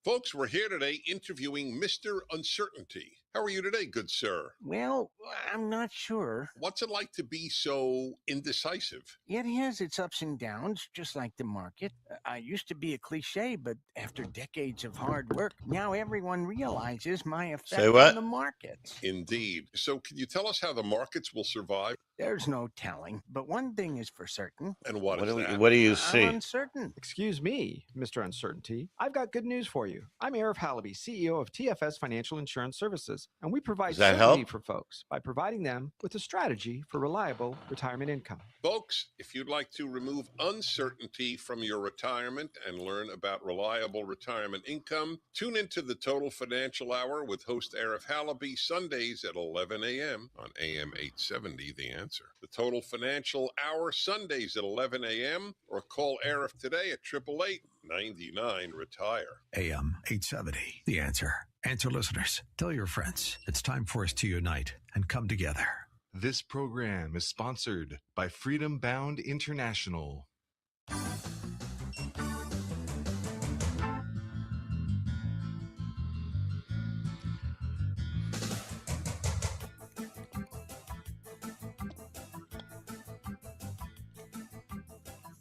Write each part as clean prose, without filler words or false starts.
Folks, we're here today interviewing Mr. Uncertainty. How are you today, good sir? Well, I'm not sure. What's it like to be so indecisive? It has its ups and downs, just like the market. I used to be a cliche, but after decades of hard work, now everyone realizes my effect Say what? on the markets. Indeed. So, can you tell us how the markets will survive? There's no telling, but one thing is for certain. And what is that? What do you I'm see? uncertain. Excuse me, Mr. Uncertainty. I've got good news for you. I'm Arif Halaby, CEO of TFS Financial Insurance Services, and we provide Does that certainty help? for folks by providing them with a strategy for reliable retirement income. Folks, if you'd like to remove uncertainty from your retirement and learn about reliable retirement income, tune into the Total Financial Hour with host Arif Halaby Sundays at 11 a.m. on AM 870, The Answer. The Total Financial Hour Sundays at 11 a.m. or call Arif today at 888-99-RETIRE. AM 870, The Answer. Answer listeners, tell your friends. It's time for us to unite and come together. This program is sponsored by Freedom Bound International.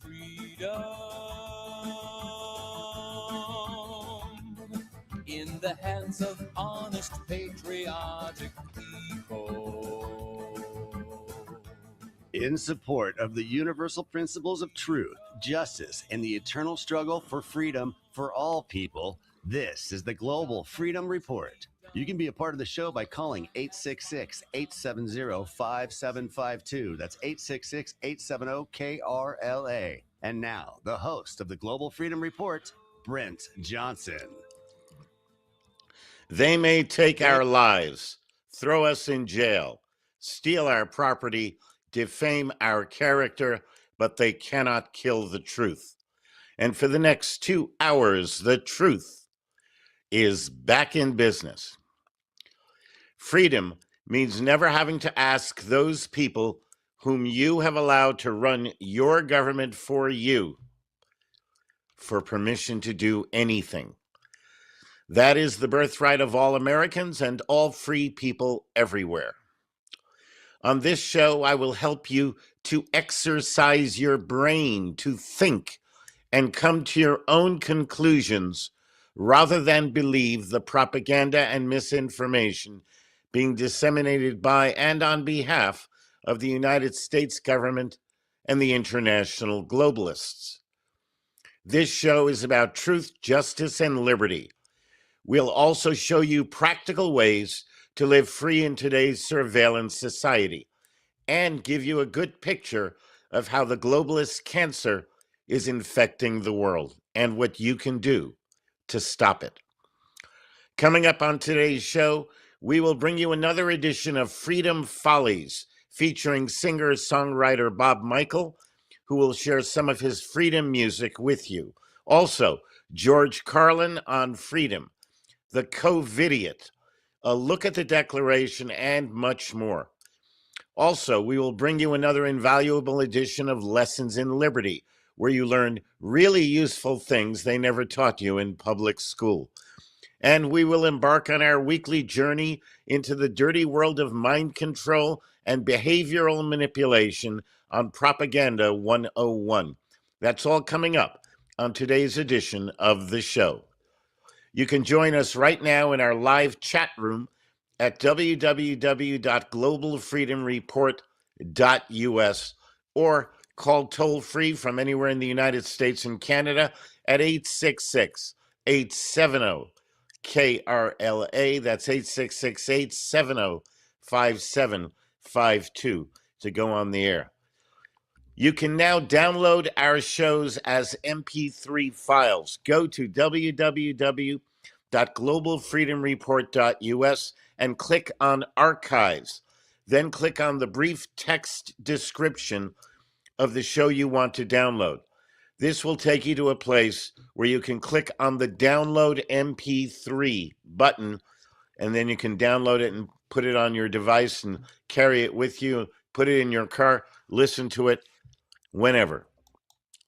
Freedom in the hands of honest, patriotic people. In support of the universal principles of truth, justice, and the eternal struggle for freedom for all people, this is the Global Freedom Report. You can be a part of the show by calling 866-870-5752. That's 866-870-KRLA. And now, the host of the Global Freedom Report, Brent Johnson. They may take our lives, throw us in jail, steal our property, defame our character, but they cannot kill the truth. And for the next 2 hours, the truth is back in business. Freedom means never having to ask those people whom you have allowed to run your government for you for permission to do anything. That is the birthright of all Americans and all free people everywhere. On this show, I will help you to exercise your brain, to think and come to your own conclusions rather than believe the propaganda and misinformation being disseminated by and on behalf of the United States government and the international globalists. This show is about truth, justice, and liberty. We'll also show you practical ways to live free in today's surveillance society and give you a good picture of how the globalist cancer is infecting the world and what you can do to stop it. Coming up on today's show, we will bring you another edition of Freedom Follies, featuring singer-songwriter Bob Michel, who will share some of his freedom music with you. Also, George Carlin on freedom, the COVIDiot, a look at the Declaration, and much more. Also, we will bring you another invaluable edition of Lessons in Liberty, where you learn really useful things they never taught you in public school. And we will embark on our weekly journey into the dirty world of mind control and behavioral manipulation on Propaganda 101. That's all coming up on today's edition of the show. You can join us right now in our live chat room at www.globalfreedomreport.us or call toll-free from anywhere in the United States and Canada at 866-870-KRLA. That's 866-870-5752 to go on the air. You can now download our shows as MP3 files. Go to www.globalfreedomreport.us and click on Archives. Then click on the brief text description of the show you want to download. This will take you to a place where you can click on the Download MP3 button, and then you can download it and put it on your device and carry it with you, put it in your car, listen to it whenever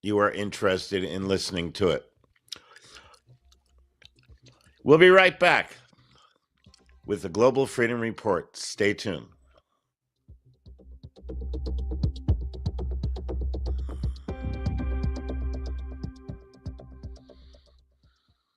you are interested in listening to it. We'll be right back with the Global Freedom Report. Stay tuned.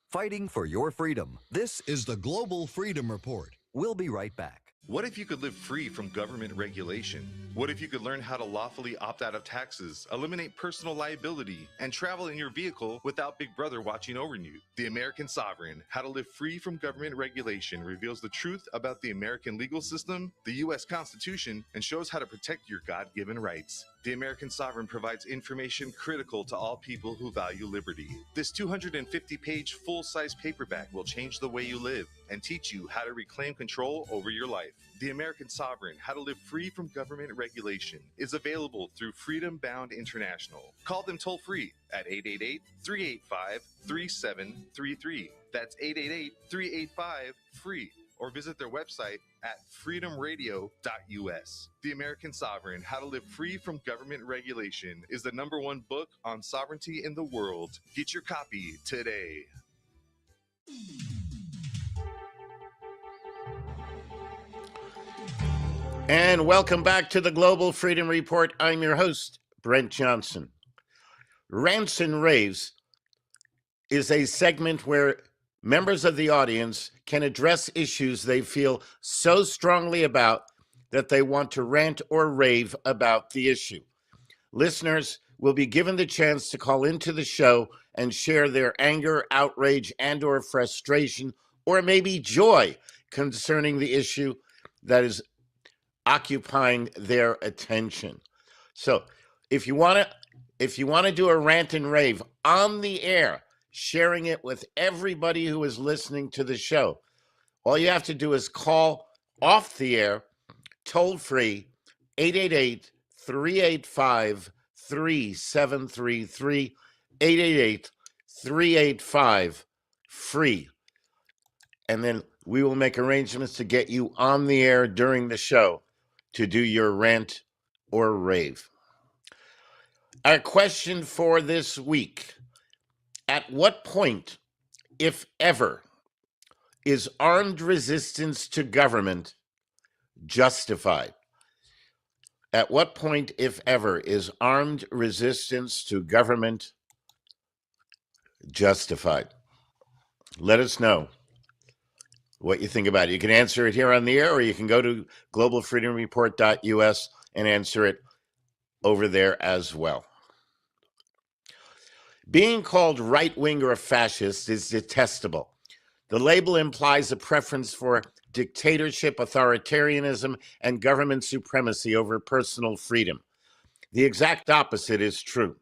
Fighting for your freedom. This is the Global Freedom Report. We'll be right back. What if you could live free from government regulation? What if you could learn how to lawfully opt out of taxes, eliminate personal liability, and travel in your vehicle without Big Brother watching over you? The American Sovereign, How to Live Free from Government Regulation, reveals the truth about the American legal system, the U.S. Constitution, and shows how to protect your God-given rights. The American Sovereign provides information critical to all people who value liberty. This 250-page full-size paperback will change the way you live and teach you how to reclaim control over your life. The American Sovereign, How to Live Free from Government Regulation, is available through Freedom Bound International. Call them toll-free at 888-385-3733. That's 888-385-FREE. Or visit their website at freedomradio.us. The American Sovereign, How to Live Free from Government Regulation is the #1 book on sovereignty in the world. Get your copy today. And welcome back to the Global Freedom Report. I'm your host, Brent Johnson. Rants and Raves is a segment where members of the audience can address issues they feel so strongly about that they want to rant or rave about the issue. Listeners will be given the chance to call into the show and share their anger, outrage, and or frustration, or maybe joy concerning the issue that is occupying their attention. So if you want to do a rant and rave on the air, sharing it with everybody who is listening to the show, all you have to do is call off the air, toll free, 888-385-3733, 888-385-FREE. And then we will make arrangements to get you on the air during the show to do your rant or rave. Our question for this week: at what point, if ever, is armed resistance to government justified? At what point, if ever, is armed resistance to government justified? Let us know what you think about it. You can answer it here on the air, or you can go to globalfreedomreport.us and answer it over there as well. Being called right-wing or fascist is detestable. The label implies a preference for dictatorship, authoritarianism, and government supremacy over personal freedom. The exact opposite is true.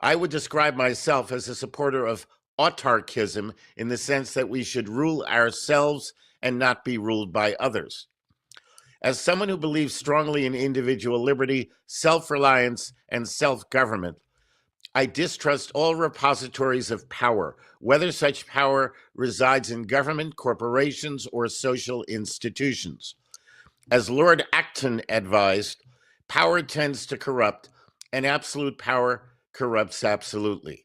I would describe myself as a supporter of autarkism in the sense that we should rule ourselves and not be ruled by others. As someone who believes strongly in individual liberty, self-reliance, and self-government, I distrust all repositories of power, whether such power resides in government, corporations, or social institutions. As Lord Acton advised, power tends to corrupt, and absolute power corrupts absolutely.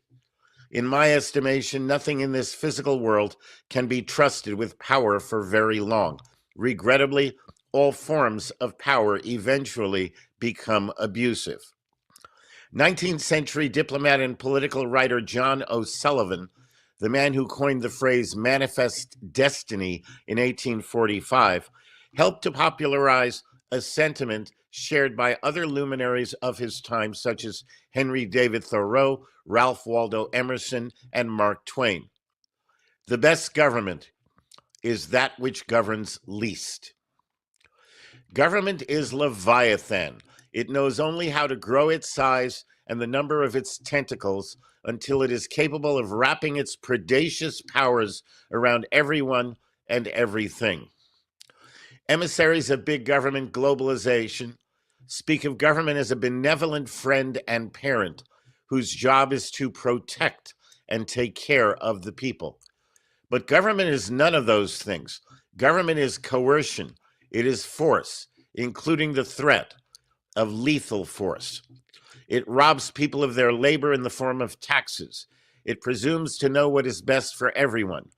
In my estimation, nothing in this physical world can be trusted with power for very long. Regrettably, all forms of power eventually become abusive. 19th century diplomat and political writer John O'Sullivan, the man who coined the phrase manifest destiny in 1845, helped to popularize a sentiment shared by other luminaries of his time, such as Henry David Thoreau, Ralph Waldo Emerson, and Mark Twain. The best government is that which governs least. Government is Leviathan. It knows only how to grow its size and the number of its tentacles until it is capable of wrapping its predacious powers around everyone and everything. Emissaries of big government globalization speak of government as a benevolent friend and parent whose job is to protect and take care of the people. But government is none of those things. Government is coercion. It is force, including the threat of lethal force. It robs people of their labor in the form of taxes. It presumes to know what is best for everyone.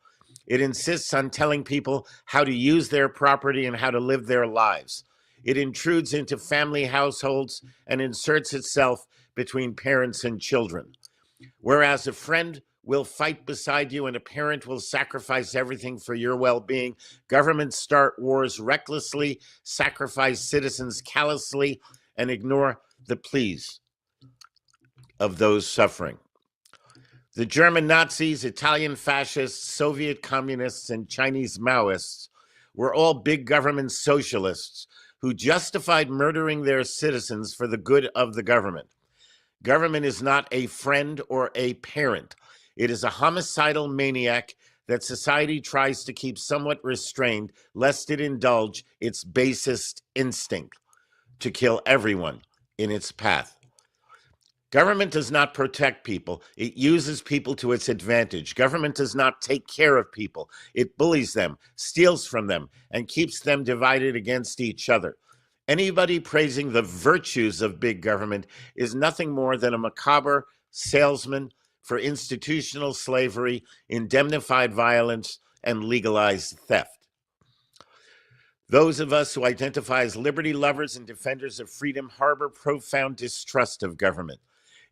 It insists on telling people how to use their property and how to live their lives. It intrudes into family households and inserts itself between parents and children. Whereas a friend will fight beside you and a parent will sacrifice everything for your well-being, governments start wars recklessly, sacrifice citizens callously, and ignore the pleas of those suffering. The German Nazis, Italian fascists, Soviet communists, and Chinese Maoists were all big government socialists who justified murdering their citizens for the good of the government. Government is not a friend or a parent. It is a homicidal maniac that society tries to keep somewhat restrained, lest it indulge its basest instinct to kill everyone in its path. Government does not protect people. It uses people to its advantage. Government does not take care of people. It bullies them, steals from them, and keeps them divided against each other. Anybody praising the virtues of big government is nothing more than a macabre salesman for institutional slavery, indemnified violence, and legalized theft. Those of us who identify as liberty lovers and defenders of freedom harbor profound distrust of government.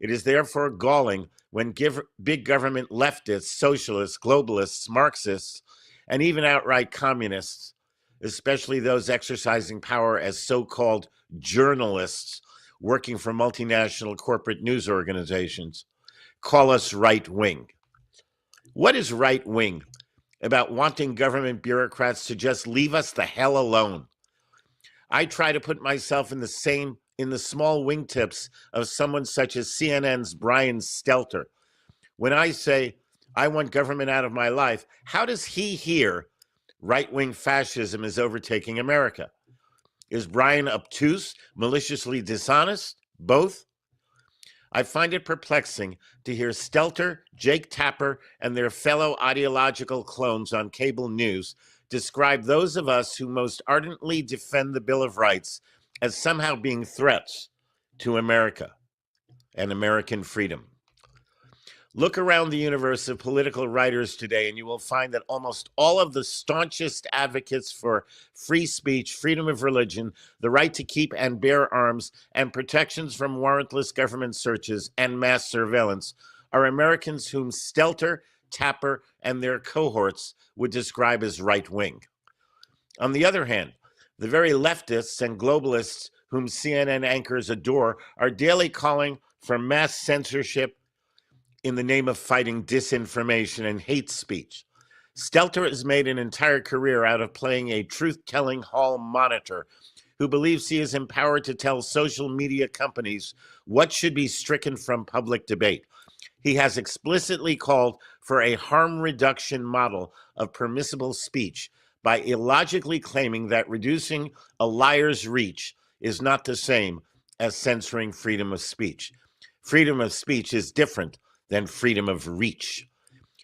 It is therefore galling when big government leftists, socialists, globalists, Marxists, and even outright communists, especially those exercising power as so-called journalists working for multinational corporate news organizations, call us right-wing. What is right-wing about wanting government bureaucrats to just leave us the hell alone? I try to put myself in the small wingtips of someone such as CNN's Brian Stelter. When I say, I want government out of my life, how does he hear right-wing fascism is overtaking America? Is Brian obtuse, maliciously dishonest? Both? I find it perplexing to hear Stelter, Jake Tapper, and their fellow ideological clones on cable news describe those of us who most ardently defend the Bill of Rights as somehow being threats to America and American freedom. Look around the universe of political writers today, and you will find that almost all of the staunchest advocates for free speech, freedom of religion, the right to keep and bear arms, and protections from warrantless government searches and mass surveillance are Americans whom Stelter, Tapper, and their cohorts would describe as right-wing. On the other hand, the very leftists and globalists whom CNN anchors adore are daily calling for mass censorship in the name of fighting disinformation and hate speech. Stelter has made an entire career out of playing a truth-telling hall monitor who believes he is empowered to tell social media companies what should be stricken from public debate. He has explicitly called for a harm reduction model of permissible speech by illogically claiming that reducing a liar's reach is not the same as censoring freedom of speech. Freedom of speech is different than freedom of reach.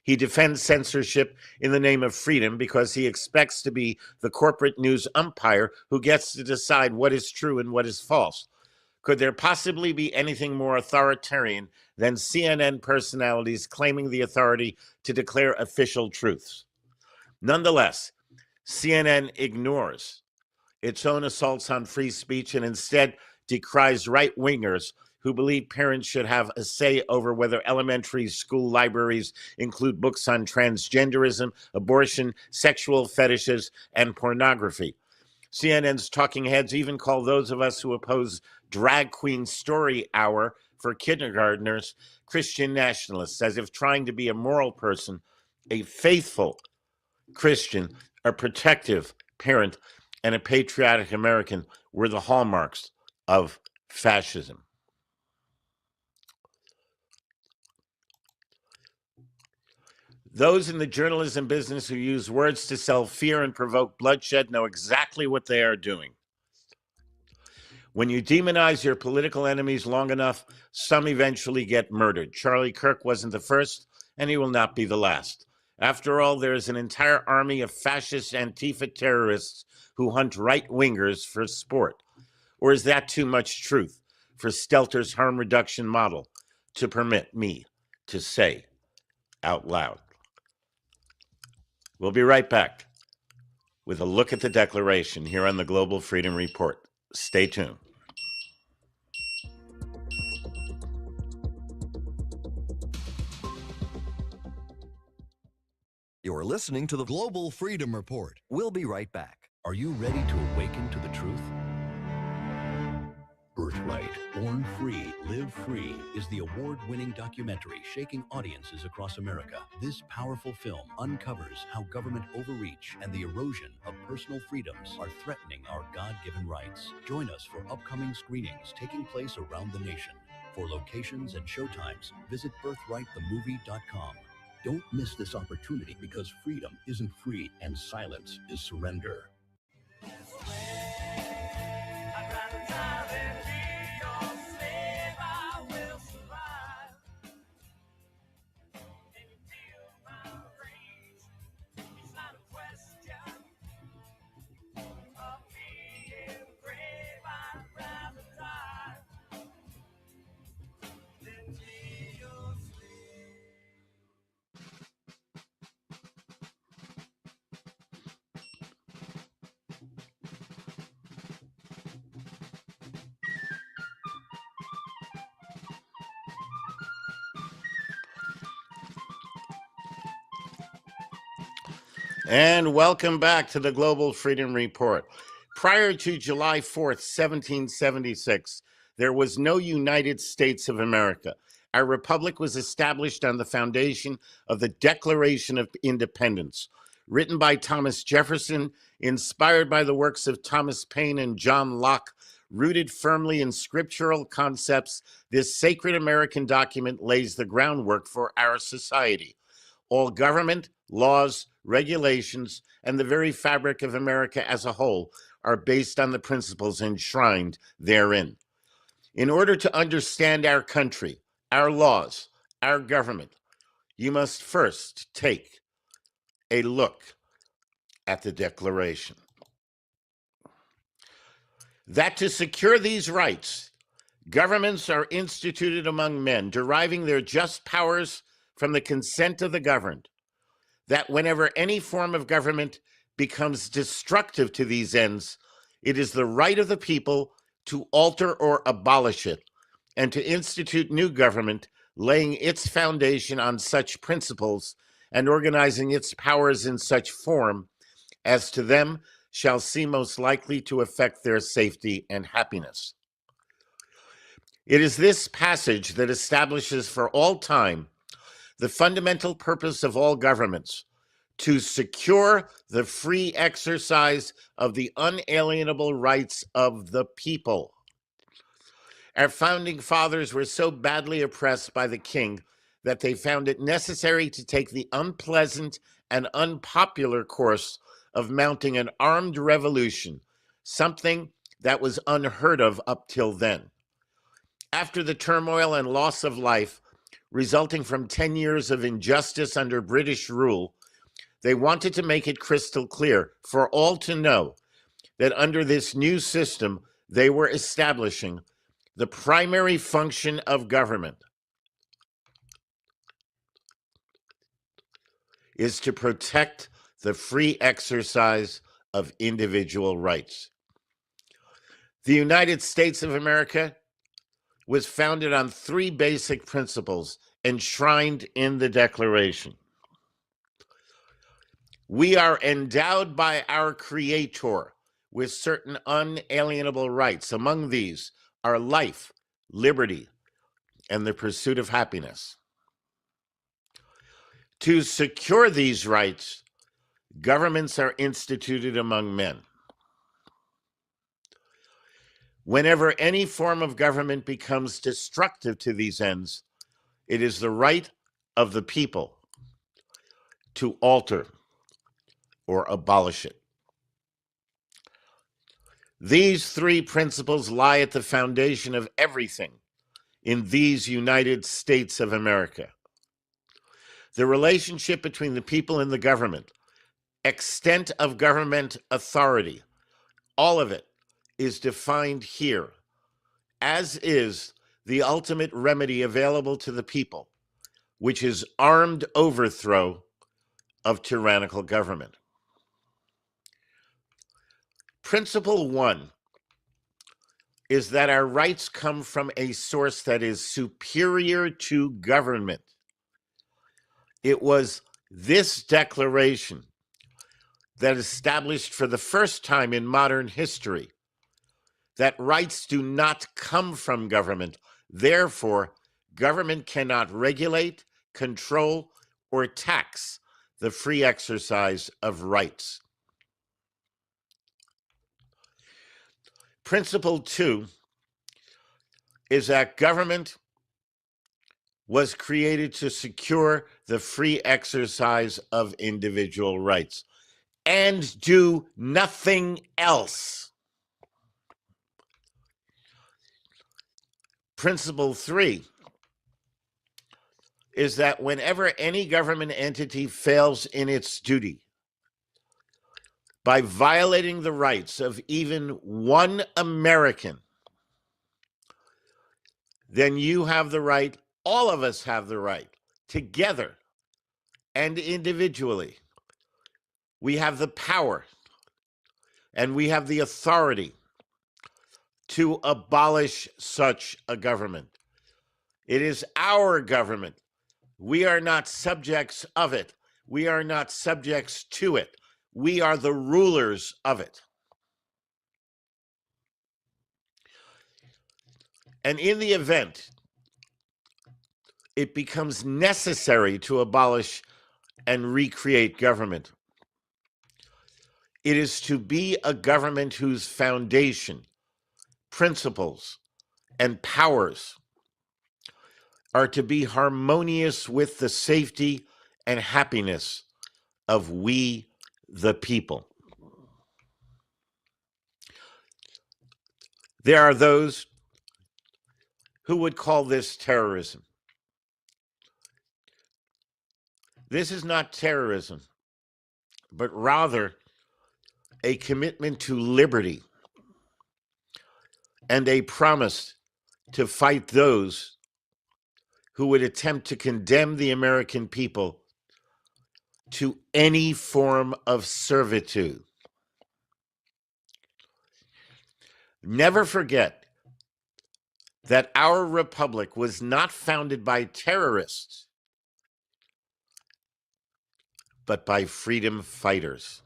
He defends censorship in the name of freedom because he expects to be the corporate news umpire who gets to decide what is true and what is false. Could there possibly be anything more authoritarian than CNN personalities claiming the authority to declare official truths? Nonetheless, CNN ignores its own assaults on free speech and instead decries right-wingers who believe parents should have a say over whether elementary school libraries include books on transgenderism, abortion, sexual fetishes, and pornography. CNN's talking heads even call those of us who oppose drag queen story hour for kindergartners Christian nationalists, as if trying to be a moral person, a faithful Christian, a protective parent, and a patriotic American were the hallmarks of fascism. Those in the journalism business who use words to sell fear and provoke bloodshed know exactly what they are doing. When you demonize your political enemies long enough, some eventually get murdered. Charlie Kirk wasn't the first, and he will not be the last. After all, there is an entire army of fascist Antifa terrorists who hunt right-wingers for sport. Or is that too much truth for Stelter's harm reduction model to permit me to say out loud? We'll be right back with a look at the Declaration here on the Global Freedom Report. Stay tuned. You're listening to the Global Freedom Report. We'll be right back. Are you ready to awaken to the truth? Birthright, Born Free, Live Free is the award-winning documentary shaking audiences across America. This powerful film uncovers how government overreach and the erosion of personal freedoms are threatening our God-given rights. Join us for upcoming screenings taking place around the nation. For locations and showtimes, visit birthrightthemovie.com. Don't miss this opportunity because freedom isn't free and silence is surrender. And welcome back to the Global Freedom Report. Prior to July 4th, 1776, there was no United States of America. Our republic was established on the foundation of the Declaration of Independence, written by Thomas Jefferson, inspired by the works of Thomas Paine and John Locke, rooted firmly in scriptural concepts. This sacred American document lays the groundwork for our society. All government, laws, regulations, and the very fabric of America as a whole are based on the principles enshrined therein. In order to understand our country, our laws, our government, you must first take a look at the Declaration. That to secure these rights, governments are instituted among men, deriving their just powers from the consent of the governed. That whenever any form of government becomes destructive to these ends, it is the right of the people to alter or abolish it, and to institute new government, laying its foundation on such principles and organizing its powers in such form as to them shall seem most likely to affect their safety and happiness. It is this passage that establishes for all time the fundamental purpose of all governments: to secure the free exercise of the unalienable rights of the people. Our founding fathers were so badly oppressed by the king that they found it necessary to take the unpleasant and unpopular course of mounting an armed revolution, something that was unheard of up till then. After the turmoil and loss of life resulting from 10 years of injustice under British rule, they wanted to make it crystal clear for all to know that under this new system they were establishing, the primary function of government is to protect the free exercise of individual rights. The United States of America was founded on three basic principles enshrined in the Declaration. We are endowed by our Creator with certain unalienable rights. Among these are life, liberty, and the pursuit of happiness. To secure these rights, governments are instituted among men. Whenever any form of government becomes destructive to these ends, it is the right of the people to alter or abolish it. These three principles lie at the foundation of everything in these United States of America. The relationship between the people and the government, extent of government authority, all of it is defined here, as is the ultimate remedy available to the people, which is armed overthrow of tyrannical government. Principle 1 is that our rights come from a source that is superior to government. It was this declaration that established for the first time in modern history that rights do not come from government. Therefore, government cannot regulate, control, or tax the free exercise of rights. Principle 2 is that government was created to secure the free exercise of individual rights and do nothing else. Principle 3 is that whenever any government entity fails in its duty by violating the rights of even one American, then you have the right, all of us have the right, together and individually. We have the power and we have the authority to abolish such a government. It is our government. We are not subjects of it. We are not subjects to it. We are the rulers of it. And in the event it becomes necessary to abolish and recreate government, it is to be a government whose foundation, principles, and powers are to be harmonious with the safety and happiness of we, the people. There are those who would call this terrorism. This is not terrorism, but rather a commitment to liberty and a promise to fight those who would attempt to condemn the American people to any form of servitude. Never forget that our republic was not founded by terrorists, but by freedom fighters.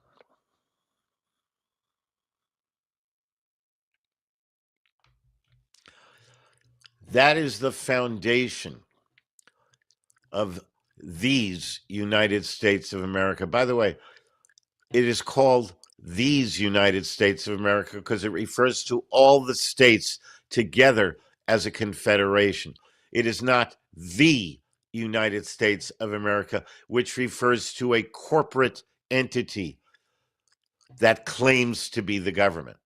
That is the foundation of these United States of America. By the way, it is called these United States of America because it refers to all the states together as a confederation. It is not the United States of America, which refers to a corporate entity that claims to be the government.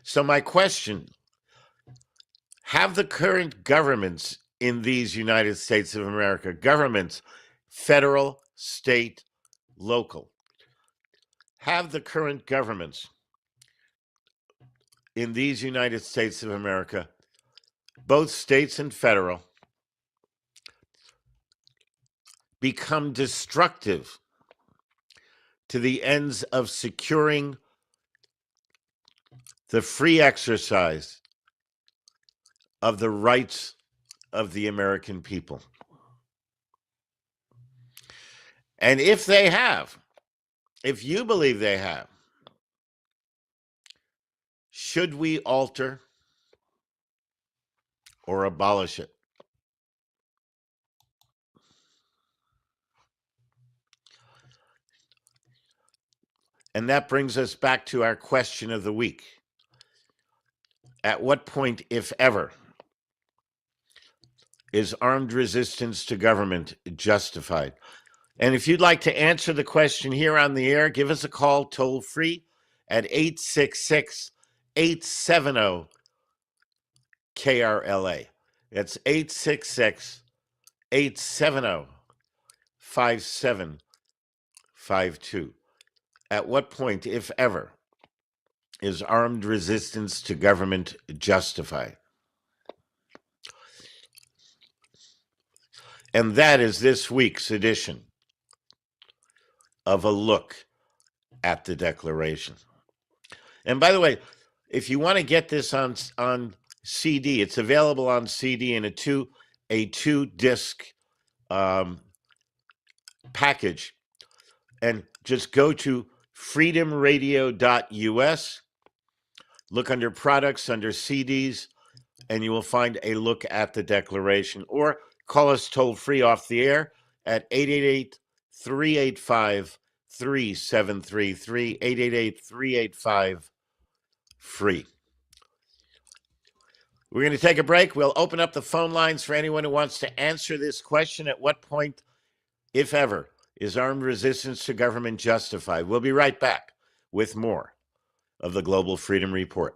So my question, have the current governments in these United States of America, governments, federal, state, local, have the current governments in these United States of America, both states and federal, become destructive to the ends of securing the free exercise of the rights of the American people? And if they have, if you believe they have, should we alter or abolish it? And that brings us back to our question of the week. At what point, if ever, is armed resistance to government justified? And if you'd like to answer the question here on the air, give us a call toll free at 866-870-KRLA. That's 866-870-5752. At what point, if ever, is armed resistance to government justified? And that is this week's edition of a look at the Declaration. And by the way, if you want to get this on CD, it's available on CD in a two disc package. And just go to freedomradio.us, look under products, under CDs, and you will find a look at the Declaration. Or call us toll free off the air at 888-385-3733, 888-385-FREE. We're going to take a break. We'll open up the phone lines for anyone who wants to answer this question. At what point, if ever, is armed resistance to government justified? We'll be right back with more of the Global Freedom Report.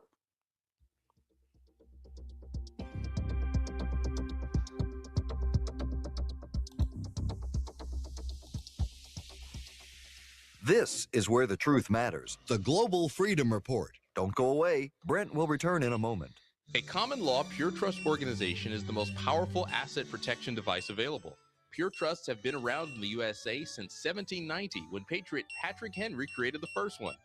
This is where the truth matters. The Global Freedom Report. Don't go away. Brent will return in a moment. A common law pure trust organization is the most powerful asset protection device available. Pure trusts have been around in the USA since 1790, when Patriot Patrick Henry created the first one.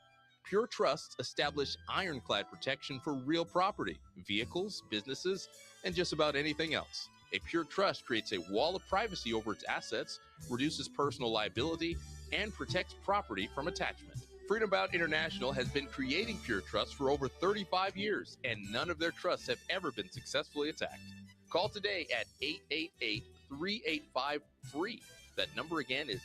Pure trusts establish ironclad protection for real property, vehicles, businesses, and just about anything else. A pure trust creates a wall of privacy over its assets, reduces personal liability, and protects property from attachment. Freedom Bound International has been creating pure trusts for over 35 years, and none of their trusts have ever been successfully attacked. Call today at 888-385-FREE. That number again is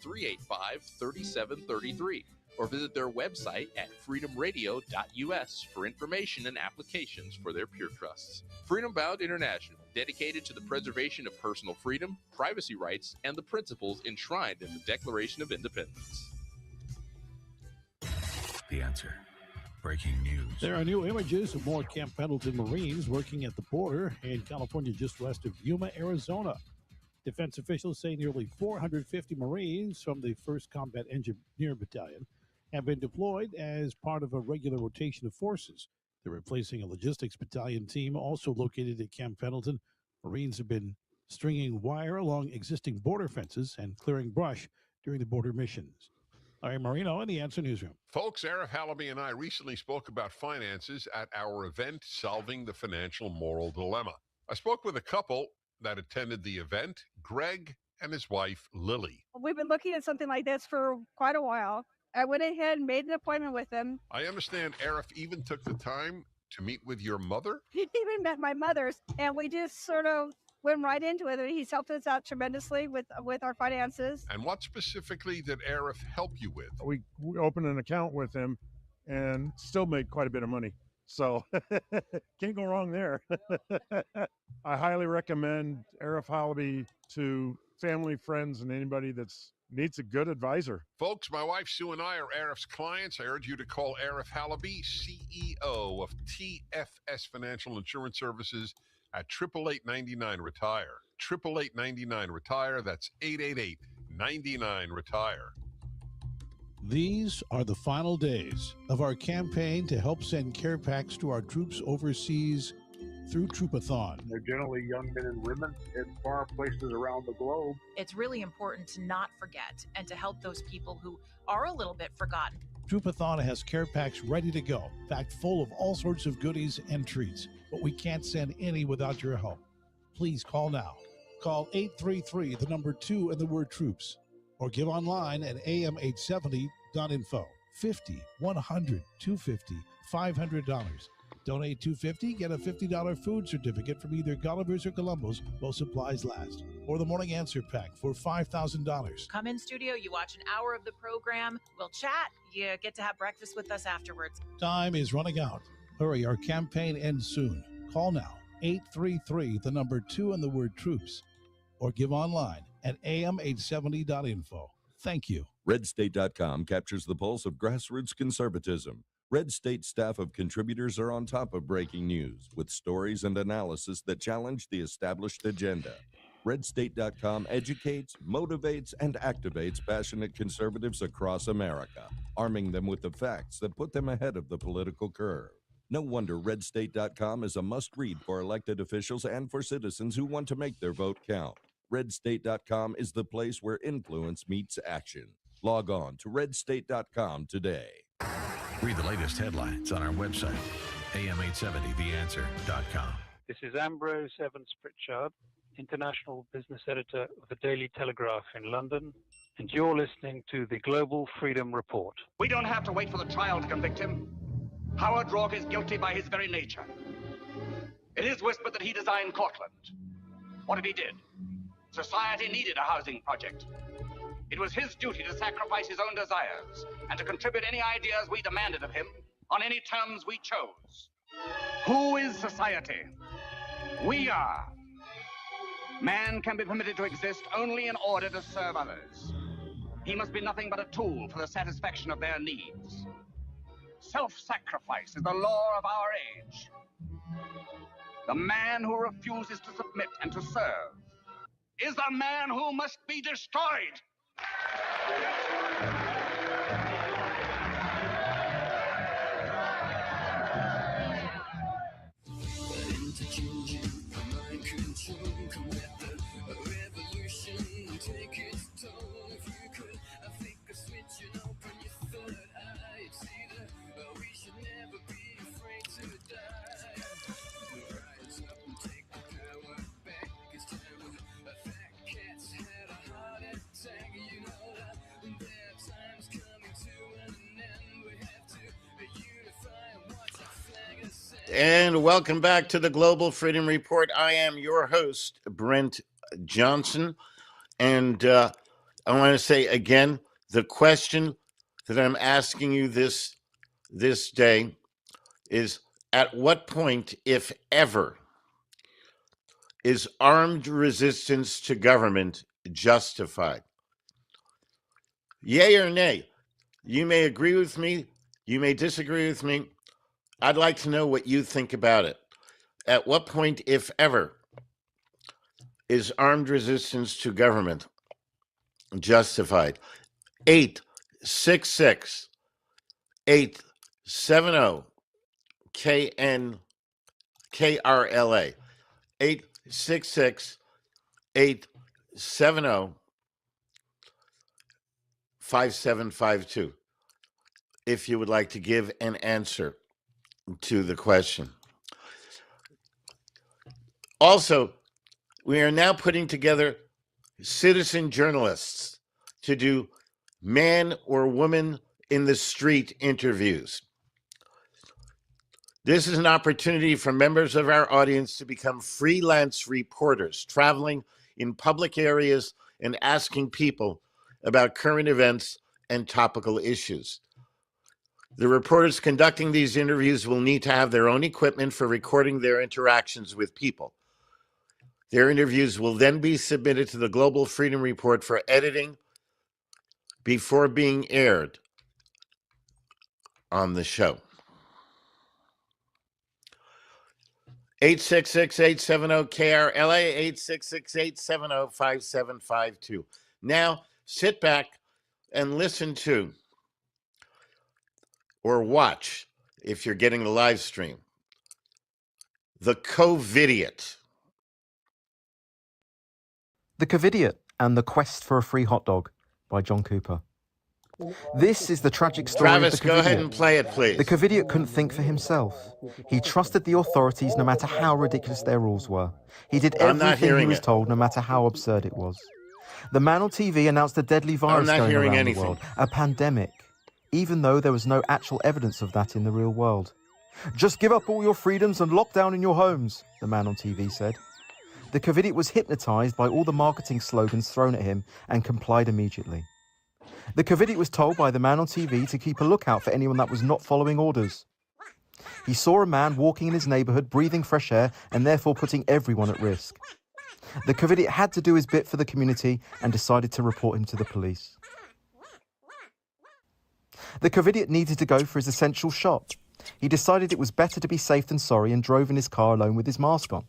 888-385-3733. Or visit their website at freedomradio.us for information and applications for their pure trusts. Freedom Bound International, dedicated to the preservation of personal freedom, privacy rights, and the principles enshrined in the Declaration of Independence. The Answer. Breaking news. There are new images of more Camp Pendleton Marines working at the border in California, just west of Yuma, Arizona. Defense officials say nearly 450 Marines from the 1st Combat Engineer Battalion have been deployed as part of a regular rotation of forces. They're replacing a logistics battalion team also located at Camp Pendleton. Marines have been stringing wire along existing border fences and clearing brush during the border missions. Larry Marino in the Answer Newsroom. Folks, Arif Halaby and I recently spoke about finances at our event, Solving the Financial Moral Dilemma. I spoke with a couple that attended the event, Greg and his wife, Lily. We've been looking at something like this for quite a while. I went ahead and made an appointment with him. I understand Arif even took the time to meet with your mother? He even met my mother's, and we just sort of went right into it. He's helped us out tremendously with our finances. And what specifically did Arif help you with? We opened an account with him and still made quite a bit of money. So can't go wrong there. I highly recommend Arif Halaby to family, friends, and anybody that needs a good advisor. Folks, my wife Sue and I are Arif's clients. I urge you to call Arif Halaby, CEO of TFS Financial Insurance Services, at 888-99-RETIRE. 888-99-RETIRE. That's 888-99-RETIRE. These are the final days of our campaign to help send care packs to our troops overseas through Troopathon. They're generally young men and women in far places around the globe. It's really important to not forget and to help those people who are a little bit forgotten. Troopathon has care packs ready to go, packed full of all sorts of goodies and treats, but we can't send any without your help. Please call now. Call 833, the number 2 and the word troops, or give online at am870.info. 50, 100, 250, $500. Donate $250, get a $50 food certificate from either Gulliver's or Columbo's while supplies last, or the Morning Answer Pack for $5,000. Come in studio, you watch an hour of the program, we'll chat, you get to have breakfast with us afterwards. Time is running out. Hurry, our campaign ends soon. Call now, 833, the number 2 and the word troops, or give online at am870.info. Thank you. RedState.com captures the pulse of grassroots conservatism. Red State staff of contributors are on top of breaking news with stories and analysis that challenge the established agenda. RedState.com educates, motivates, and activates passionate conservatives across America, arming them with the facts that put them ahead of the political curve. No wonder RedState.com is a must-read for elected officials and for citizens who want to make their vote count. RedState.com is the place where influence meets action. Log on to redstate.com today. Read the latest headlines on our website, am870theanswer.com. This is Ambrose Evans Pritchard, International Business Editor of the Daily Telegraph in London, and you're listening to the Global Freedom Report. We don't have to wait for the trial to convict him. Howard Rourke is guilty by his very nature. It is whispered that he designed Cortlandt. What if he did? Society needed a housing project. It was his duty to sacrifice his own desires and to contribute any ideas we demanded of him on any terms we chose. Who is society? We are. Man can be permitted to exist only in order to serve others. He must be nothing but a tool for the satisfaction of their needs. Self-sacrifice is the law of our age. The man who refuses to submit and to serve is the man who must be destroyed. And welcome back to the Global Freedom Report. I am your host, Brent Johnson. And I want to say again, the question that I'm asking you this day is, at what point, if ever, is armed resistance to government justified? Yay or nay? You may agree with me. You may disagree with me. I'd like to know what you think about it. At what point, if ever, is armed resistance to government justified? 866-870-KRLA. 866-870-5752. If you would like to give an answer to the question. Also, we are now putting together citizen journalists to do man or woman in the street interviews. This is an opportunity for members of our audience to become freelance reporters, traveling in public areas and asking people about current events and topical issues. The reporters conducting these interviews will need to have their own equipment for recording their interactions with people. Their interviews will then be submitted to the Global Freedom Report for editing before being aired on the show. 866-870-KRLA, 866-870-5752. Now, sit back and listen to, or watch, if you're getting the live stream, The COVIDiot. The COVIDiot and the Quest for a Free Hot Dog by John Cooper. This is the tragic story Travis, of the go COVIDiot. ahead and play it, please. The COVIDiot couldn't think for himself. He trusted the authorities no matter how ridiculous their rules were. He did everything he was told no matter how absurd it was. The man on TV announced a deadly virus going around the world, a pandemic, even though there was no actual evidence of that in the real world. Just give up all your freedoms and lock down in your homes, the man on TV said. The COVIDiot was hypnotized by all the marketing slogans thrown at him and complied immediately. The COVIDiot was told by the man on TV to keep a lookout for anyone that was not following orders. He saw a man walking in his neighborhood, breathing fresh air, and therefore putting everyone at risk. The COVIDiot had to do his bit for the community and decided to report him to the police. The COVIDiot needed to go for his essential shop. He decided it was better to be safe than sorry and drove in his car alone with his mask on.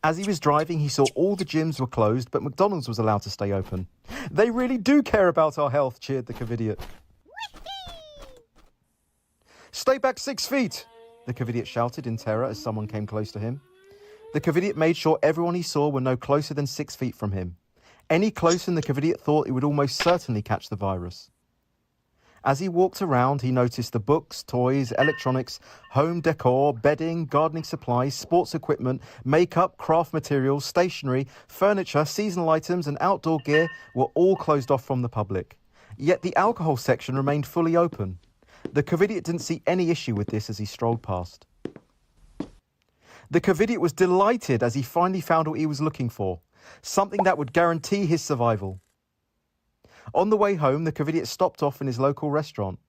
As he was driving, he saw all the gyms were closed, but McDonald's was allowed to stay open. They really do care about our health, cheered the COVIDiot. Stay back 6 feet, the COVIDiot shouted in terror as someone came close to him. The COVIDiot made sure everyone he saw were no closer than 6 feet from him. Any closer than the COVIDiot thought it would almost certainly catch the virus. As he walked around, he noticed the books, toys, electronics, home decor, bedding, gardening supplies, sports equipment, makeup, craft materials, stationery, furniture, seasonal items, and outdoor gear were all closed off from the public. Yet the alcohol section remained fully open. The Covidiot didn't see any issue with this as he strolled past. The Covidiot was delighted as he finally found what he was looking for, something that would guarantee his survival. On the way home, the Covidiot stopped off in his local restaurant.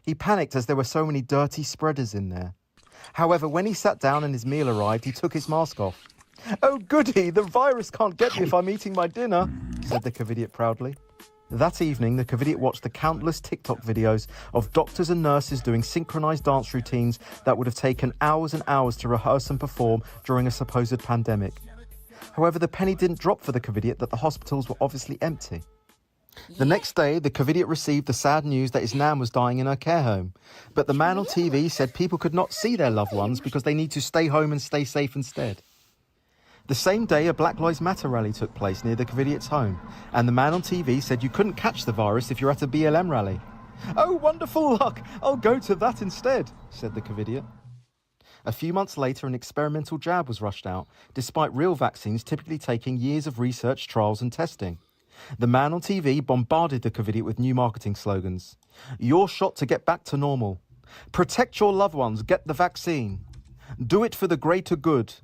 He panicked as there were so many dirty spreaders in there. However, when he sat down and his meal arrived, he took his mask off. "Oh, goody, the virus can't get me if I'm eating my dinner," said the Covidiot proudly. That evening, the Covidiot watched the countless TikTok videos of doctors and nurses doing synchronized dance routines that would have taken hours and hours to rehearse and perform during a supposed pandemic. However, the penny didn't drop for the Covidiot that the hospitals were obviously empty. The next day, the Covidiot received the sad news that his nan was dying in her care home. But the man on TV said people could not see their loved ones because they need to stay home and stay safe instead. The same day, a Black Lives Matter rally took place near the Covidiot's home, and the man on TV said you couldn't catch the virus if you're at a BLM rally. "Oh, wonderful luck! I'll go to that instead," said the Covidiot. A few months later, an experimental jab was rushed out, despite real vaccines typically taking years of research, trials and testing. The man on TV bombarded the Covidiot with new marketing slogans. "Your shot to get back to normal. Protect your loved ones, get the vaccine. Do it for the greater good."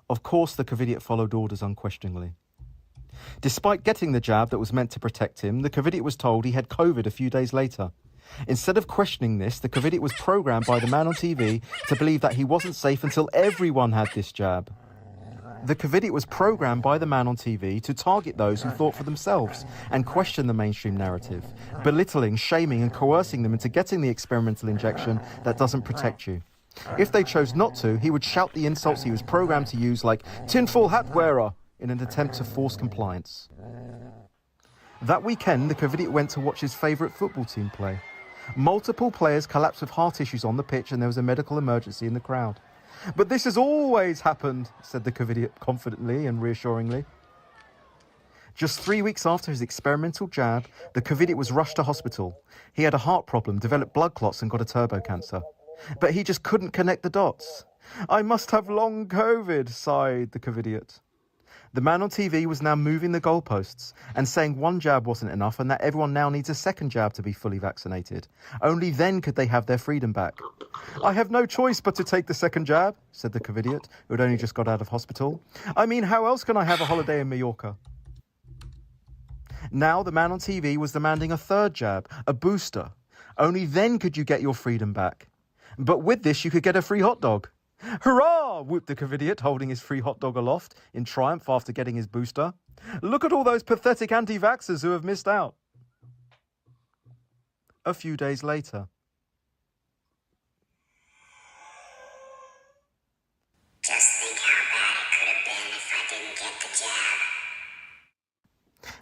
Of course, the Covidiot followed orders unquestioningly. Despite getting the jab that was meant to protect him, the Covidiot was told he had COVID a few days later. Instead of questioning this, the Covidiot was programmed by the man on TV to believe that he wasn't safe until everyone had this jab. The Covidiot was programmed by the man on TV to target those who thought for themselves and question the mainstream narrative, belittling, shaming and coercing them into getting the experimental injection that doesn't protect you. If they chose not to, he would shout the insults he was programmed to use, like "tinfoil hat wearer," in an attempt to force compliance. That weekend, the Covidiot went to watch his favourite football team play. Multiple players collapsed with heart issues on the pitch and there was a medical emergency in the crowd. "But this has always happened," said the Covidiot confidently and reassuringly. Just 3 weeks after his experimental jab, the Covidiot was rushed to hospital. He had a heart problem, developed blood clots and got a turbo cancer. But he just couldn't connect the dots. "I must have long COVID," sighed the Covidiot. The man on TV was now moving the goalposts and saying one jab wasn't enough and that everyone now needs a second jab to be fully vaccinated. Only then could they have their freedom back. "I have no choice but to take the second jab," said the Covidiot, who had only just got out of hospital. "I mean, how else can I have a holiday in Mallorca?" Now the man on TV was demanding a third jab, a booster. Only then could you get your freedom back. But with this, you could get a free hot dog. "Hurrah!" whooped the Covidiot, holding his free hot dog aloft in triumph after getting his booster. "Look at all those pathetic anti-vaxxers who have missed out." A few days later.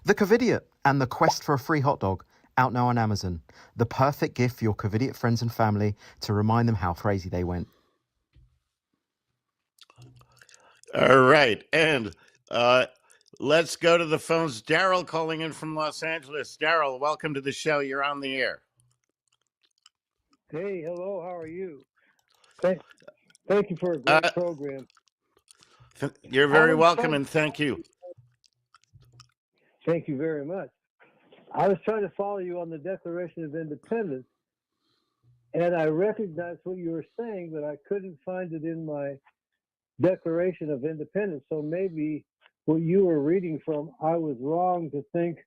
The Covidiot and the Quest for a Free Hot Dog, out now on Amazon. The perfect gift for your Covidiot friends and family to remind them how crazy they went. All right. And let's go to the phones. Daryl calling in from Los Angeles. Daryl, welcome to the show. You're on the air. Hey, hello. How are you? Thank you for a great program. You're very welcome, and thank you. Thank you very much. I was trying to follow you on the Declaration of Independence, and I recognized what you were saying, but I couldn't find it in my Declaration of Independence. So maybe what you were reading from, I was wrong to think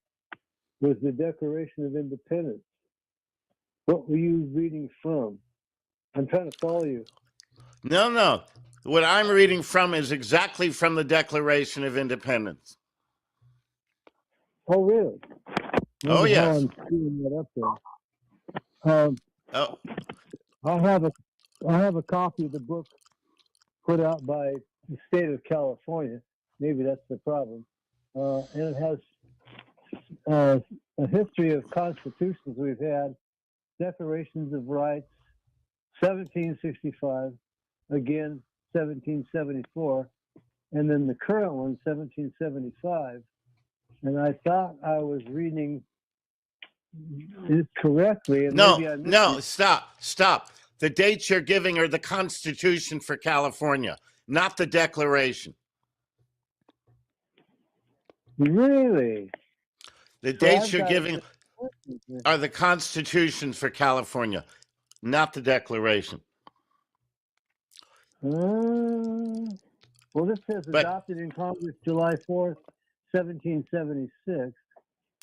was the Declaration of Independence. What were you reading from? I'm trying to follow you. No. What I'm reading from is exactly from the Declaration of Independence. Oh, really? Oh, yes. I'm screwing that up then. I have a copy of the book put out by the state of California. Maybe that's the problem. And it has a history of constitutions we've had, Declarations of Rights, 1765, again 1774, and then the current one, 1775. And I thought I was reading it correctly, and No, maybe I missed no, it. stop. The dates you're giving are the Constitution for California, not the Declaration. Really? The So dates I've you're got giving are the Constitution for California, not the Declaration. Well, this says adopted in Congress July 4th, 1776.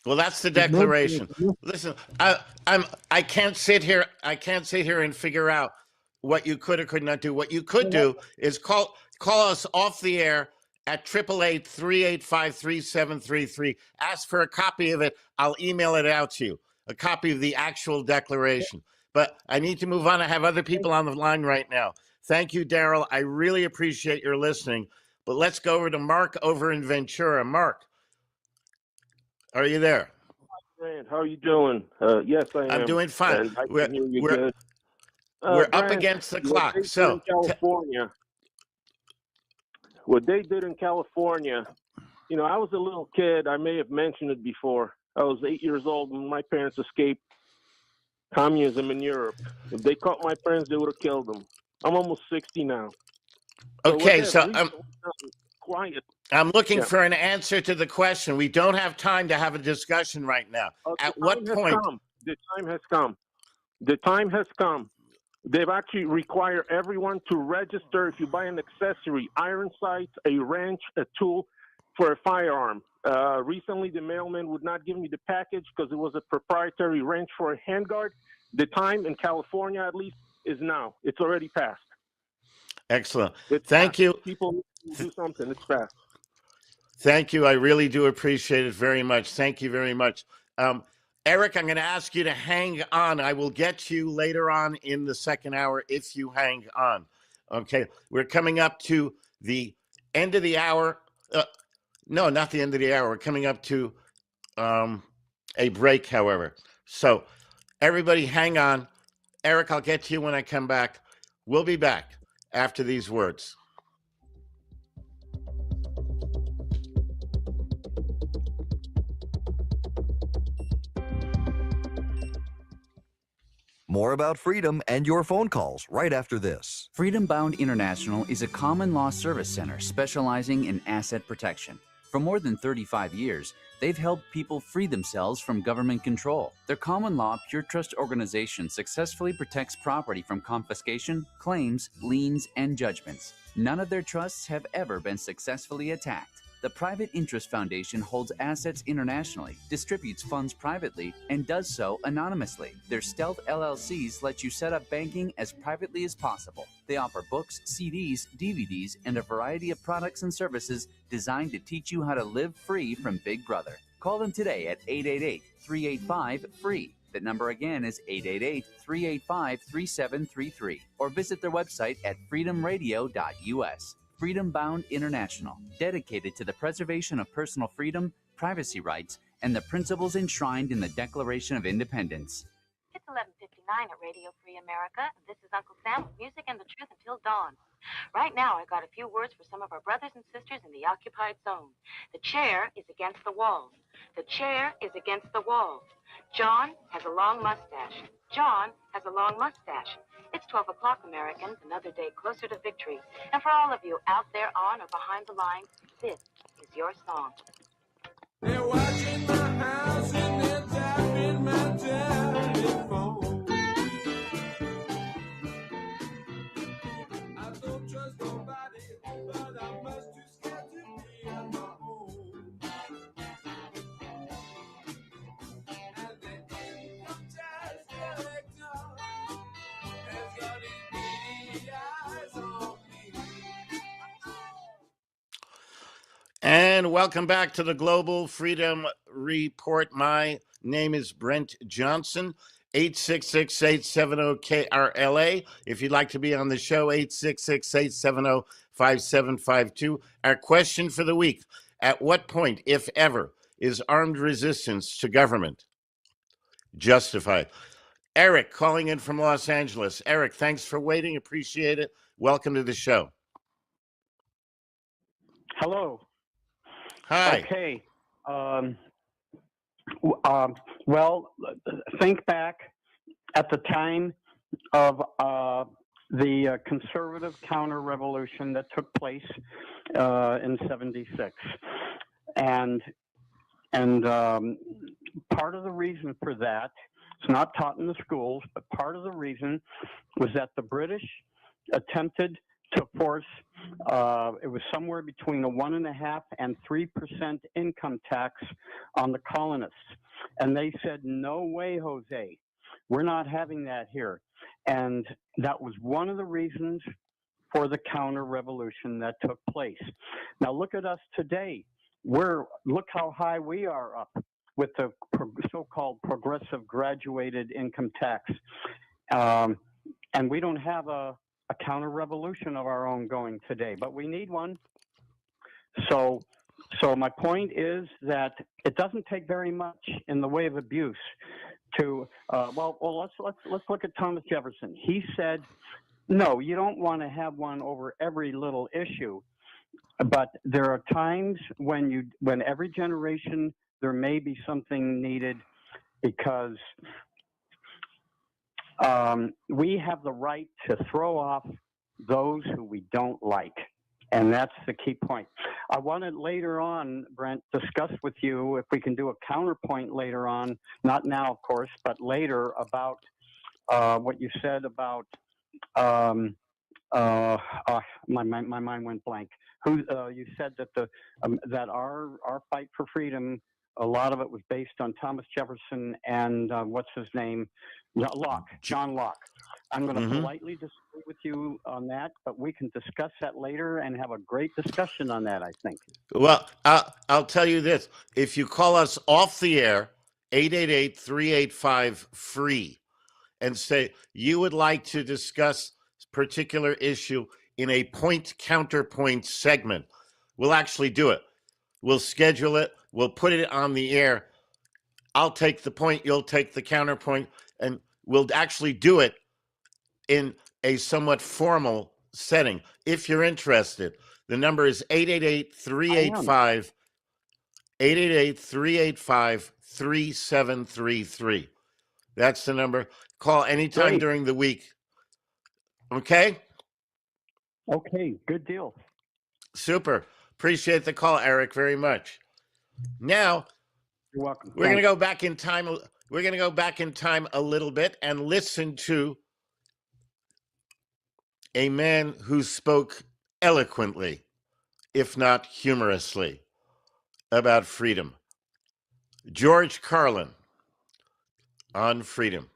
Well, that's the Declaration. Listen, I can't sit here and figure out what you could or could not do. What you could do is call us off the air at 888-385-3733. Ask for a copy of it. I'll email it out to you. A copy of the actual Declaration. But I need to move on. I have other people on the line right now. Thank you, Daryl. I really appreciate your listening. But let's go over to Mark over in Ventura. Mark, are you there? How are you doing? Yes, I am. I'm doing fine. And I can hear you good. We're up Grant, against the what clock. they did So, in California, what they did in California, you know, I was a little kid. I may have mentioned it before. I was 8 years old when my parents escaped communism in Europe. If they caught my parents, they would have killed them. I'm almost 60 now. okay, so quiet. I'm looking Yeah. for an answer to the question. We don't have time to have a discussion right now. At what point? The time has come. The time has come. They've actually require everyone to register if you buy an accessory, iron sights, a wrench, a tool for a firearm. Recently, the mailman would not give me the package because it was a proprietary wrench for a handguard. The time in California, at least, is now. It's already passed. Excellent. It's Thank passed. you. People need to do something. It's passed. Thank you. I really do appreciate it very much. Thank you very much. Eric, I'm going to ask you to hang on. I will get to you later on in the second hour if you hang on. Okay. We're coming up to the end of the hour. No, not the end of the hour. We're coming up to a break, however. So everybody hang on. Eric, I'll get to you when I come back. We'll be back after these words. More about freedom and your phone calls right after this. Freedom Bound International is a common law service center specializing in asset protection. For more than 35 years, they've helped people free themselves from government control. Their common law pure trust organization successfully protects property from confiscation, claims, liens, and judgments. None of their trusts have ever been successfully attacked. The Private Interest Foundation holds assets internationally, distributes funds privately, and does so anonymously. Their stealth LLCs let you set up banking as privately as possible. They offer books, CDs, DVDs, and a variety of products and services designed to teach you how to live free from Big Brother. Call them today at 888-385-FREE. That number again is 888-385-3733. Or visit their website at freedomradio.us. Freedom Bound International, dedicated to the preservation of personal freedom, privacy rights, and the principles enshrined in the Declaration of Independence. It's 11:59 at Radio Free America. This is Uncle Sam with music and the truth until dawn. Right now, I got a few words for some of our brothers and sisters in the occupied zone. The chair is against the wall. The chair is against the wall. John has a long mustache. John has a long mustache. It's 12 o'clock, Americans, another day closer to victory. And for all of you out there on or behind the lines, this is your song. They're watching my house and they're tapping my telephone. I don't trust nobody, but I'm much too scared to be on my own. And the income tax collector has got his beady eyes on me. And welcome back to the Global Freedom Report. My name is Brent Johnson, 866-870-KRLA. If you'd like to be on the show, 866-870-5752. Our question for the week: at what point, if ever, is armed resistance to government justified? Eric, calling in from Los Angeles. Eric, thanks for waiting. Appreciate it. Welcome to the show. Hello. Hi. Okay. Well, think back at the time of the conservative counter-revolution that took place in '76, and part of the reason for that, it's not taught in the schools, but part of the reason was that the British attempted to force, it was somewhere between a 1.5% and 3% income tax on the colonists. And they said, no way, Jose, we're not having that here. And that was one of the reasons for the counter-revolution that took place. Now look at us today. Look how high we are up with the so-called progressive graduated income tax. And we don't have a counter-revolution of our own going today, but we need one. So my point is that it doesn't take very much in the way of abuse to, let's look at Thomas Jefferson. He said, no, you don't want to have one over every little issue, but there are times when every generation there may be something needed, because we have the right to throw off those who we don't like. And that's the key point. I want to later on, Brent, discuss with you, if we can do a counterpoint later on, not now, of course, but later, about what you said about, my mind went blank. You said that that our fight for freedom, a lot of it was based on Thomas Jefferson and what's his name? John Locke. I'm going to politely disagree with you on that, but we can discuss that later and have a great discussion on that, I think. Well, I'll tell you this. If you call us off the air, 888-385-FREE, and say you would like to discuss a particular issue in a point-counterpoint segment, we'll actually do it. We'll schedule it. We'll put it on the air. I'll take the point. You'll take the counterpoint. And we'll actually do it in a somewhat formal setting. If you're interested, the number is 888-385-3733. That's the number. Call anytime during the week. Okay? Okay, good deal. Super. Appreciate the call, Eric, very much. Now, you're welcome. We're going to go back in time. We're going to go back in time a little bit and listen to a man who spoke eloquently, if not humorously, about freedom. George Carlin on freedom.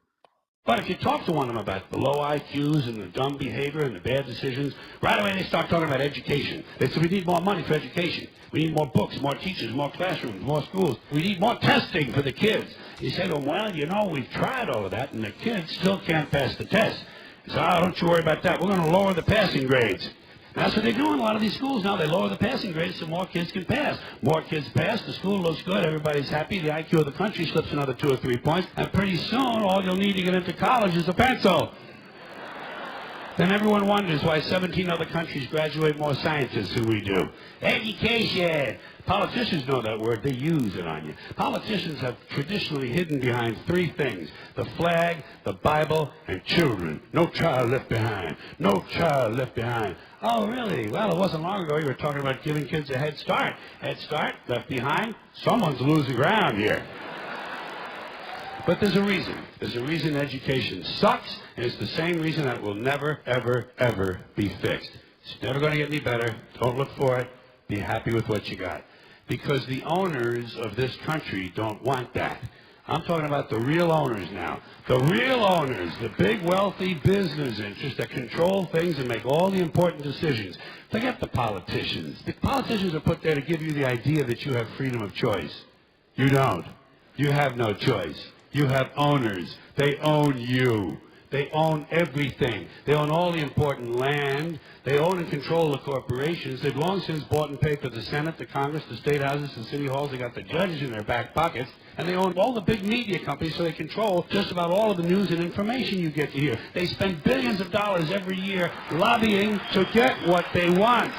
But if you talk to one of them about the low IQs and the dumb behavior and the bad decisions, right away they start talking about education. They say we need more money for education. We need more books, more teachers, more classrooms, more schools. We need more testing for the kids. You say to them, well, you know, we've tried all of that, and the kids still can't pass the test. He says, oh, don't you worry about that. We're going to lower the passing grades. And that's what they do in a lot of these schools now. They lower the passing grades so more kids can pass. More kids pass, the school looks good, everybody's happy, the IQ of the country slips another 2 or 3 points, and pretty soon all you'll need to get into college is a pencil. Then everyone wonders why 17 other countries graduate more scientists than we do. Education! Politicians know that word. They use it on you. Politicians have traditionally hidden behind 3 things: the flag, the Bible, and children. No child left behind. No child left behind. Oh, really? Well, it wasn't long ago you were talking about giving kids a head start. Head start, left behind. Someone's losing ground here. But there's a reason. There's a reason education sucks, and it's the same reason that will never, ever, ever be fixed. It's never going to get any better. Don't look for it. Be happy with what you got. Because the owners of this country don't want that. I'm talking about the real owners now. The real owners, the big wealthy business interests that control things and make all the important decisions. Forget the politicians. The politicians are put there to give you the idea that you have freedom of choice. You don't. You have no choice. You have owners. They own you. They own everything. They own all the important land. They own and control the corporations. They've long since bought and paid for the Senate, the Congress, the state houses, the city halls. They got the judges in their back pockets. And they own all the big media companies, so they control just about all of the news and information you get to hear. They spend billions of dollars every year lobbying to get what they want.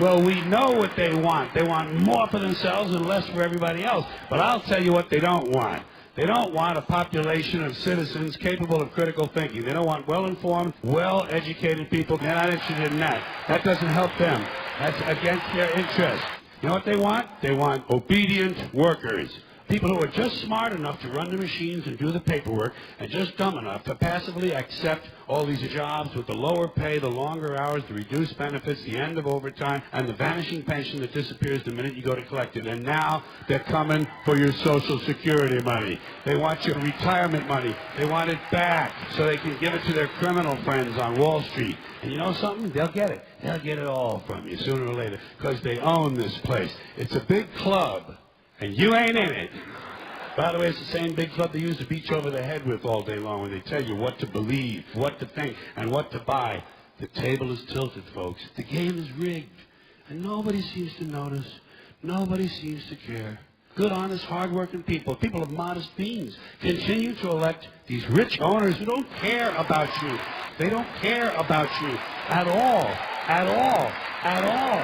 Well, we know what they want. They want more for themselves and less for everybody else. But I'll tell you what they don't want. They don't want a population of citizens capable of critical thinking. They don't want well-informed, well-educated people. They're not interested in that. That doesn't help them. That's against their interest. You know what they want? They want obedient workers. People who are just smart enough to run the machines and do the paperwork and just dumb enough to passively accept all these jobs with the lower pay, the longer hours, the reduced benefits, the end of overtime, and the vanishing pension that disappears the minute you go to collect it. And now they're coming for your Social Security money. They want your retirement money. They want it back so they can give it to their criminal friends on Wall Street. And you know something? They'll get it. They'll get it all from you sooner or later because they own this place. It's a big club. And you ain't in it. By the way, it's the same big club they use to beat you over the head with all day long when they tell you what to believe, what to think, and what to buy. The table is tilted, folks. The game is rigged. And nobody seems to notice. Nobody seems to care. Good, honest, hard-working people, people of modest means, continue to elect these rich owners who don't care about you. They don't care about you at all. At all. At all.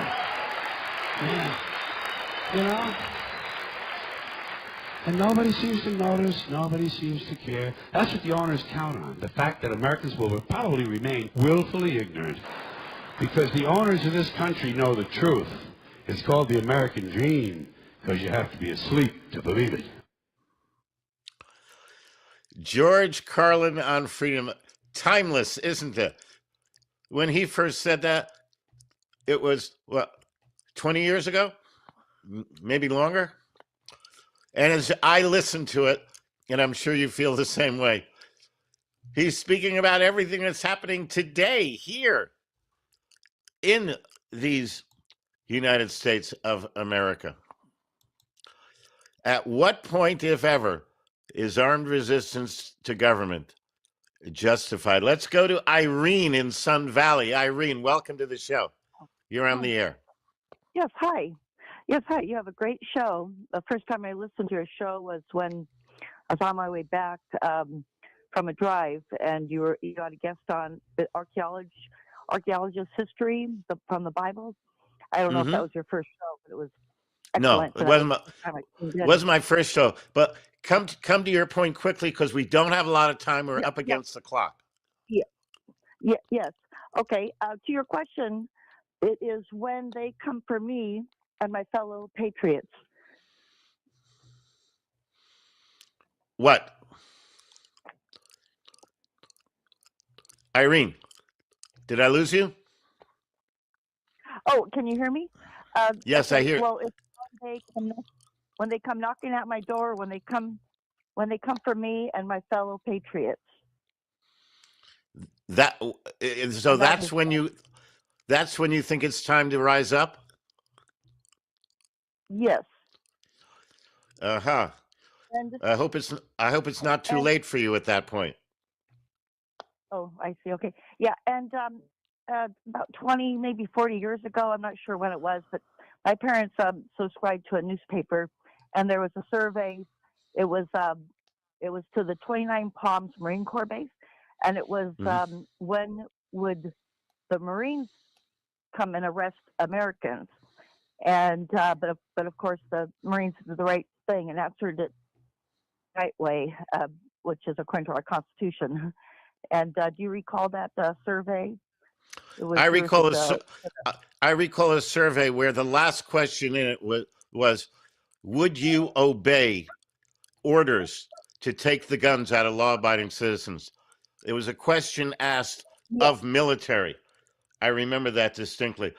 Yeah. You know? And nobody seems to notice, nobody seems to care. That's what the owners count on, the fact that Americans will probably remain willfully ignorant. Because the owners of this country know the truth. It's called the American dream, because you have to be asleep to believe it. George Carlin on freedom. Timeless, isn't it? When he first said that, it was, 20 years ago? Maybe longer? And as I listen to it, and I'm sure you feel the same way, he's speaking about everything that's happening today here in these United States of America. At what point, if ever, is armed resistance to government justified? Let's go to Irene in Sun Valley. Irene, welcome to the show. You're on the air. Yes, hi. Yes, hi. You have a great show. The first time I listened to your show was when I was on my way back from a drive, and you had a guest on the archaeologist history from the Bible. I don't know if that was your first show, but it was excellent. No, it wasn't my first show. But come to your point quickly because we don't have a lot of time. We're up against the clock. Yes. Okay. To your question, it is when they come for me and my fellow patriots. What? Irene, did I lose you? Oh, can you hear me? Yes, I hear. Well, it's when they come knocking at my door, when they come for me and my fellow patriots. That's when you think it's time to rise up? Yes. Uh-huh. I hope it's not too late for you at that point. Oh, I see. Okay. Yeah, and about 20, maybe 40 years ago, I'm not sure when it was, but my parents subscribed to a newspaper, and there was a survey. It was to the 29 Palms Marine Corps base, and it was when would the Marines come and arrest Americans? And but of course the Marines did the right thing and answered it the right way, which is according to our Constitution. And do you recall that survey? I recall a survey where the last question in it was would you obey orders to take the guns out of law-abiding citizens? It was a question asked of military. I remember that distinctly.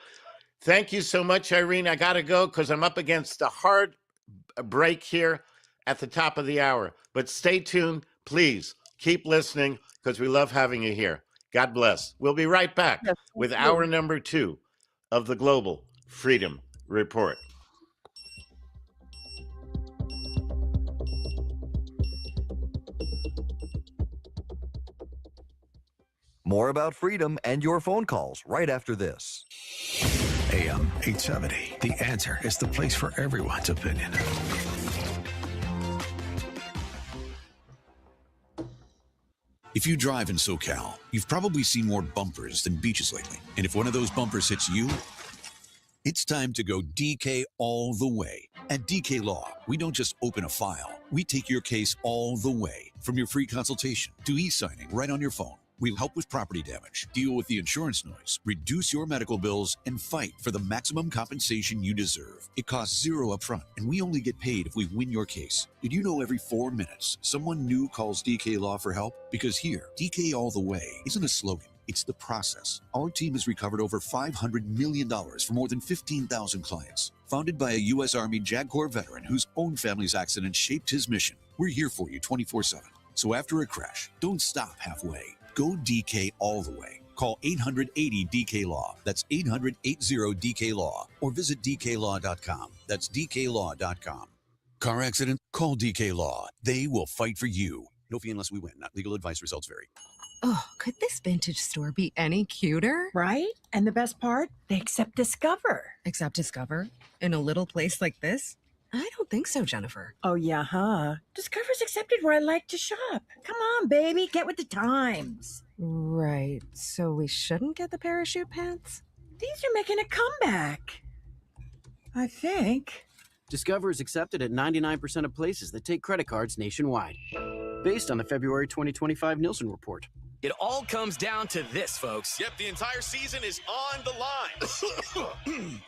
Thank you so much, Irene. I got to go because I'm up against a hard break here at the top of the hour. But stay tuned. Please keep listening because we love having you here. God bless. We'll be right back with hour number 2 of the Global Freedom Report. More about freedom and your phone calls right after this. AM 870. The Answer is the place for everyone's opinion. If you drive in SoCal, you've probably seen more bumpers than beaches lately. And if one of those bumpers hits you, It's time to go DK all the way. At DK Law, we don't just open a file. We take your case all the way, from your free consultation to e-signing right on your phone. We'll help with property damage, deal with the insurance noise, reduce your medical bills, and fight for the maximum compensation you deserve. It costs $0 upfront, and we only get paid if we win your case. Did you know every 4 minutes, someone new calls DK Law for help? Because here, DK all the way isn't a slogan. It's the process. Our team has recovered over $500 million for more than 15,000 clients. Founded by a U.S. Army JAG Corps veteran whose own family's accident shaped his mission, we're here for you 24/7. So after a crash, don't stop halfway. Go DK all the way. Call 800-80-DK-LAW. That's 800-80-DK-LAW. Or visit DKLaw.com. That's DKLaw.com. Car accident? Call DK Law. They will fight for you. No fee unless we win. Not legal advice. Results vary. Oh, could this vintage store be any cuter? Right? And the best part? They accept Discover. Accept Discover? In a little place like this? I don't think so, Jennifer. Oh, yeah, huh? Discover's accepted where I like to shop. Come on, baby, get with the times. Right. So we shouldn't get the parachute pants? These are making a comeback. I think. Discover is accepted at 99% of places that take credit cards nationwide, based on the February 2025 Nielsen report. It all comes down to this, folks. Yep, the entire season is on the line.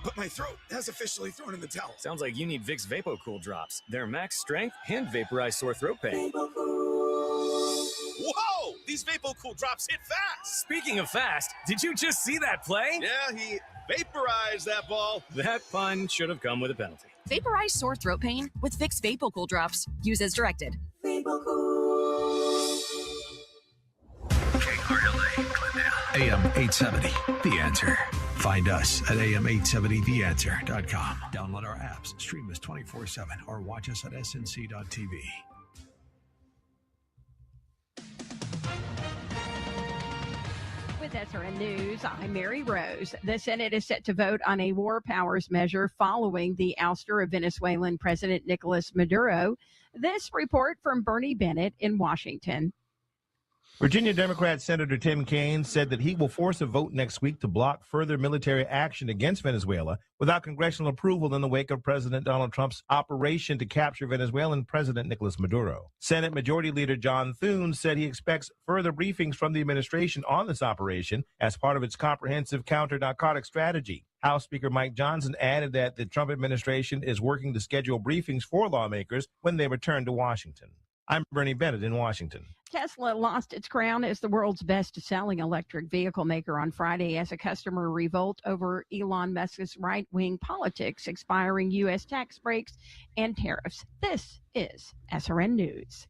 But my throat has officially thrown in the towel. Sounds like you need Vicks VapoCool drops. They're max strength and vaporize sore throat pain. Whoa! These VapoCool drops hit fast. Speaking of fast, did you just see that play? Yeah, he vaporized that ball. That pun should have come with a penalty. Vaporize sore throat pain with Vicks VapoCool drops. Use as directed. AM 870, The Answer. Find us at am870theanswer.com. Download our apps, stream us 24/7, or watch us at snc.tv. With SRN News, I'm Mary Rose. The Senate is set to vote on a war powers measure following the ouster of Venezuelan President Nicolas Maduro. This report from Bernie Bennett in Washington. Virginia Democrat Senator Tim Kaine said that he will force a vote next week to block further military action against Venezuela without congressional approval in the wake of President Donald Trump's operation to capture Venezuelan President Nicolas Maduro. Senate Majority Leader John Thune said he expects further briefings from the administration on this operation as part of its comprehensive counter-narcotic strategy. House Speaker Mike Johnson added that the Trump administration is working to schedule briefings for lawmakers when they return to Washington. I'm Bernie Bennett in Washington. Tesla lost its crown as the world's best-selling electric vehicle maker on Friday as a customer revolt over Elon Musk's right-wing politics, expiring U.S. tax breaks and tariffs. This is SRN News.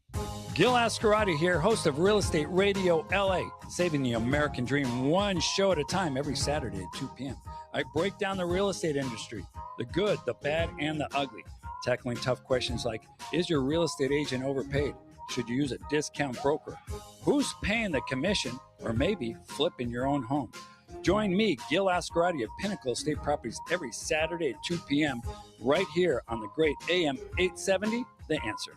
Gil Ascarati here, host of Real Estate Radio LA, saving the American dream one show at a time every Saturday at 2 p.m. I break down the real estate industry, the good, the bad, and the ugly, tackling tough questions like, is your real estate agent overpaid? Should you use a discount broker? Who's paying the commission? Or maybe flipping your own home? Join me, Gil Ascarati of Pinnacle Estate Properties, every Saturday at 2 p.m. right here on the great AM 870, The Answer.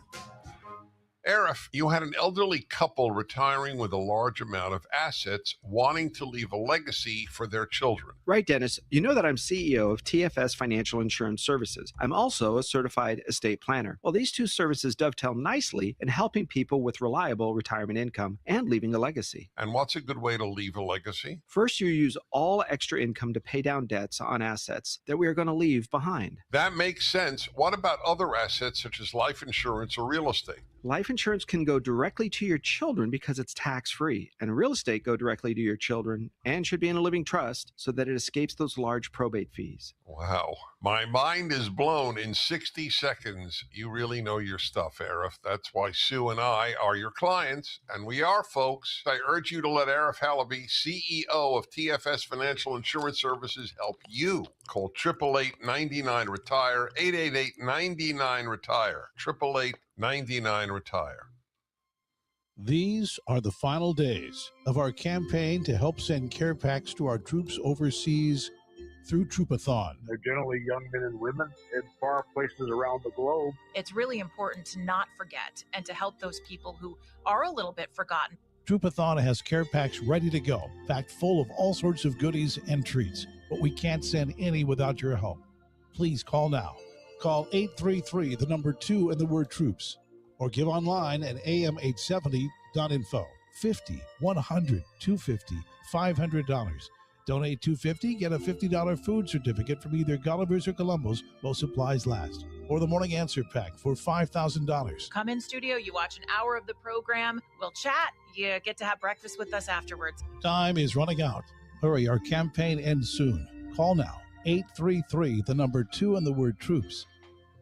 Arif, you had an elderly couple retiring with a large amount of assets, wanting to leave a legacy for their children. Right, Dennis. You know that I'm CEO of TFS Financial Insurance Services. I'm also a certified estate planner. Well, these two services dovetail nicely in helping people with reliable retirement income and leaving a legacy. And what's a good way to leave a legacy? First, you use all extra income to pay down debts on assets that we are going to leave behind. That makes sense. What about other assets such as life insurance or real estate? Life insurance can go directly to your children because it's tax-free, and real estate go directly to your children and should be in a living trust so that it escapes those large probate fees. Wow. My mind is blown in 60 seconds. You really know your stuff, Arif. That's why Sue and I are your clients, and we are, folks. I urge you to let Arif Halaby, CEO of TFS Financial Insurance Services, help you. Call 888-99-RETIRE, 888-99-RETIRE, 888-99-RETIRE. These are the final days of our campaign to help send care packs to our troops overseas through Troopathon. They're generally young men and women in far places around the globe. It's really important to not forget and to help those people who are a little bit forgotten. Troopathon has care packs ready to go, packed full of all sorts of goodies and treats. but we can't send any without your help. Please call now. Call 833, the number 2 and the word troops, or give online at am870.info. 50, 100, 250, $500. Donate $250, get a $50 food certificate from either Gulliver's or Columbo's while supplies last, or the Morning Answer Pack for $5,000. Come in studio, you watch an hour of the program, we'll chat, you get to have breakfast with us afterwards. Time is running out. Hurry, our campaign ends soon. Call now, 833, the number 2 and the word troops,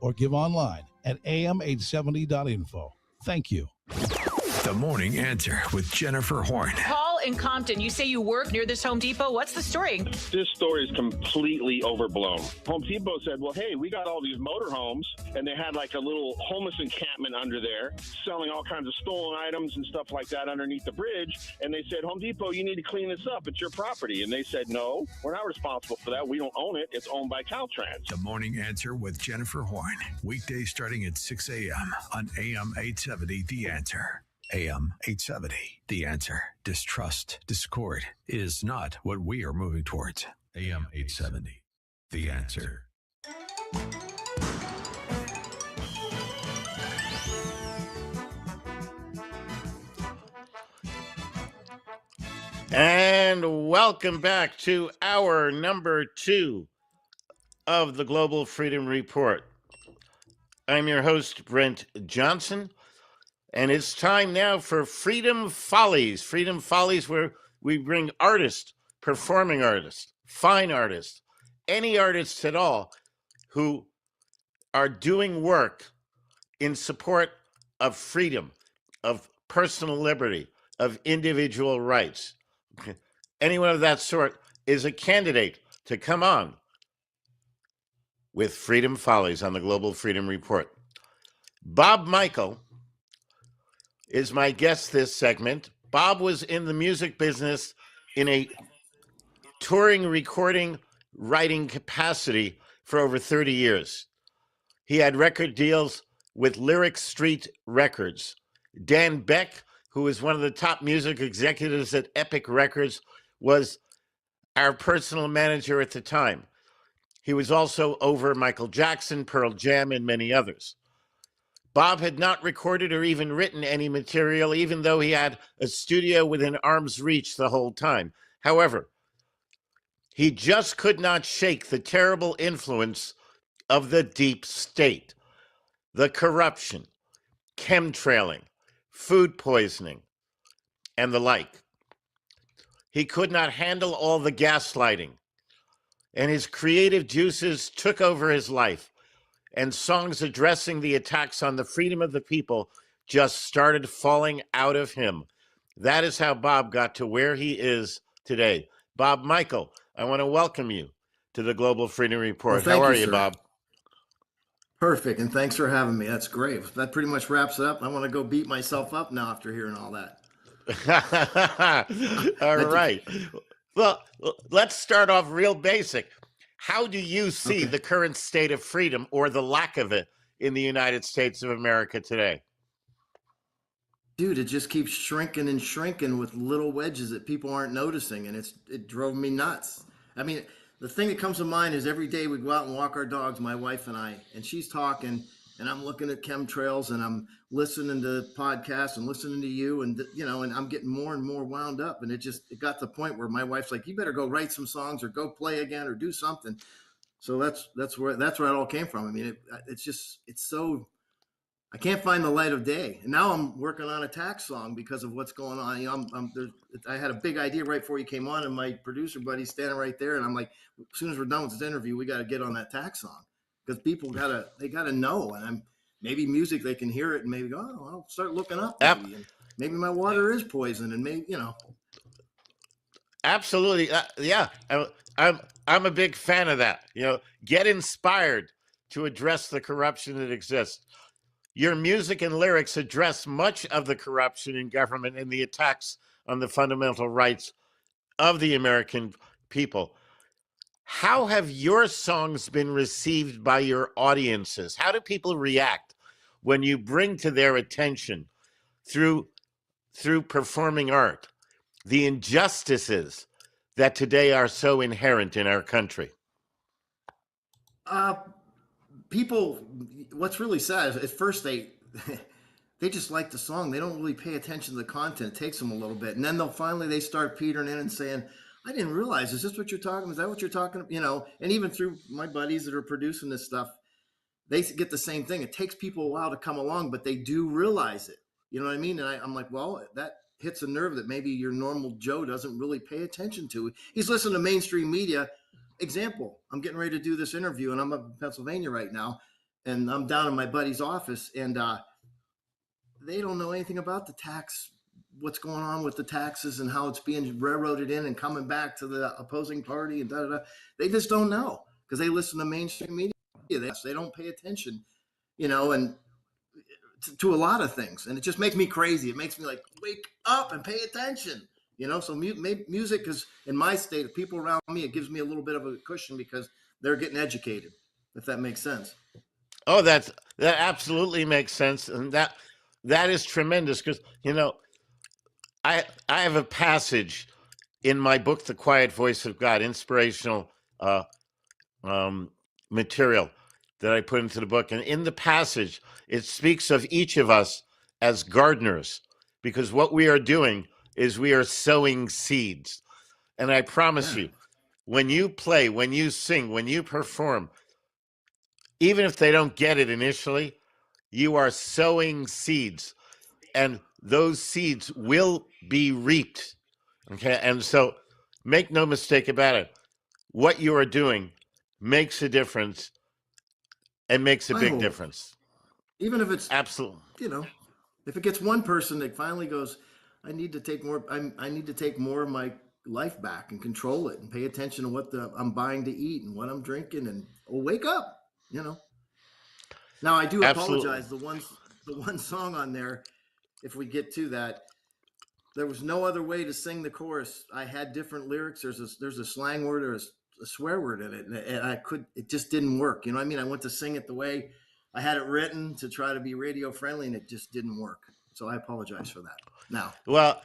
or give online at am870.info. Thank you. The Morning Answer with Jennifer Horn. Paul in Compton, you say you work near this Home Depot. What's the story? This story is completely overblown. Home Depot said, well, hey, we got all these motorhomes, and they had like a little homeless encampment under there selling all kinds of stolen items and stuff like that underneath the bridge. And they said, Home Depot, you need to clean this up. It's your property. And they said, no, we're not responsible for that. We don't own it. It's owned by Caltrans. The Morning Answer with Jennifer Horn. Weekdays starting at 6 a.m. on AM 870 The Answer. AM 870, The Answer. Distrust, discord is not what we are moving towards. AM 870, The Answer. And welcome back to hour number 2 of the Global Freedom Report. I'm your host, Brent Johnson. And it's time now for Freedom Follies. Freedom Follies, where we bring artists, performing artists, fine artists, any artists at all who are doing work in support of freedom, of personal liberty, of individual rights. Anyone of that sort is a candidate to come on with Freedom Follies on the Global Freedom Report. Bob Michel is my guest this segment. Bob was in the music business in a touring, recording, writing capacity for over 30 years. He had record deals with Lyric Street Records. Dan Beck, who is one of the top music executives at Epic Records, was our personal manager at the time. He was also over Michael Jackson, Pearl Jam, and many others. Bob had not recorded or even written any material, even though he had a studio within arm's reach the whole time. However, he just could not shake the terrible influence of the deep state, the corruption, chemtrailing, food poisoning, and the like. He could not handle all the gaslighting, and his creative juices took over his life. And songs addressing the attacks on the freedom of the people just started falling out of him. That is how Bob got to where he is today. Bob Michel, I want to welcome you to the Global Freedom Report. Well, how are you, Bob? Perfect, and thanks for having me. That's great. That pretty much wraps it up. I want to go beat myself up now after hearing all that. All right. Well, let's start off real basic. How do you see the current state of freedom, or the lack of it, in the United States of America today? Dude, it just keeps shrinking and shrinking with little wedges that people aren't noticing, and it drove me nuts. I mean, the thing that comes to mind is every day we go out and walk our dogs, my wife and I, and she's talking, and I'm looking at chemtrails, and I'm listening to podcasts and listening to you, and and I'm getting more and more wound up, and it got to the point where my wife's like, you better go write some songs or go play again or do something. So that's where it all came from. I mean, it's so, I can't find the light of day. And now I'm working on a tax song because of what's going on. I had a big idea right before you came on, and my producer buddy's standing right there, and I'm like, as soon as we're done with this interview, we got to get on that tax song. Because people gotta know, and maybe music, they can hear it and maybe go, oh, I'll start looking up. Maybe my water is poison, and maybe Absolutely, yeah. I'm a big fan of that. Get inspired to address the corruption that exists. Your music and lyrics address much of the corruption in government and the attacks on the fundamental rights of the American people. How have your songs been received by your audiences? How do people react when you bring to their attention through performing art the injustices that today are so inherent in our country? People, what's really sad is at first they they just like the song. They don't really pay attention to the content. It takes them a little bit, and then they start petering in and saying, "I didn't realize. Is this what you're talking? Is that what you're talking about?" You know, and even through my buddies that are producing this stuff, they get the same thing. It takes people a while to come along, but they do realize it. You know what I mean? And I'm like, well, that hits a nerve that maybe your normal Joe doesn't really pay attention to. He's listening to mainstream media. Example, I'm getting ready to do this interview and I'm up in Pennsylvania right now and I'm down in my buddy's office and they don't know anything about the tax, what's going on with the taxes and how it's being railroaded in and coming back to the opposing party and da da da. They just don't know because they listen to mainstream media. They don't pay attention, you know, and to a lot of things. And it just makes me crazy. It makes me like, wake up and pay attention, you know? So music is in my state of people around me. It gives me a little bit of a cushion because they're getting educated, if that makes sense. Oh, that absolutely makes sense. And that is tremendous because, you know, I have a passage in my book, The Quiet Voice of God, inspirational material that I put into the book. And in the passage, it speaks of each of us as gardeners, because what we are doing is we are sowing seeds. And I promise you, when you play, when you sing, when you perform, even if they don't get it initially, you are sowing seeds. And those seeds will be reaped. Okay. And so make no mistake about it. What you are doing makes a difference and makes a big difference. Even if it's absolutely, you know, if it gets one person that finally goes, I need to take more, I need to take more of my life back and control it and pay attention to what I'm buying to eat and what I'm drinking and wake up, you know. Now I do apologize. The one song on there, if we get to that, there was no other way to sing the chorus. I had different lyrics. There's a slang word or a swear word in it, and it just didn't work. You know what I mean? I went to sing it the way I had it written to try to be radio friendly, and it just didn't work. So I apologize for that. Now, well,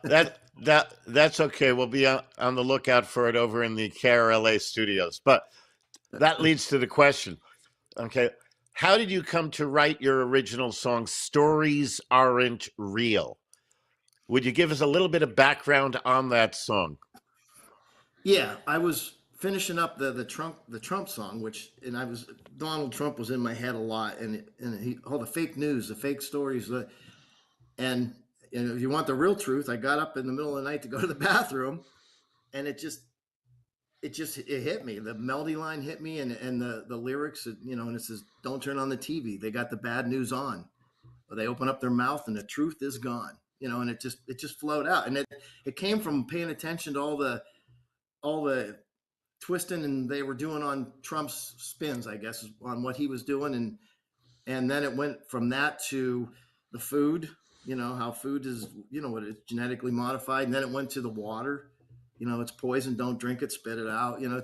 that's okay. We'll be on the lookout for it over in the KRLA studios. But that leads to the question. Okay, how did you come to write your original song, Stories Aren't Real? Would you give us a little bit of background on that song? Yeah, I was finishing up the Trump song, Donald Trump was in my head a lot, and all the fake news, the fake stories, and if you want the real truth, I got up in the middle of the night to go to the bathroom, and it hit me. The melody line hit me, and the lyrics, you know, and it says, "Don't turn on the TV. They got the bad news on." Or they open up their mouth and the truth is gone. You know, and it just flowed out, and it came from paying attention to all the twisting and they were doing on Trump's spins, I guess, on what he was doing, and then it went from that to the food. You know how food is, you know, what it's genetically modified, and then it went to the water. You know, it's poison. Don't drink it. Spit it out. You know,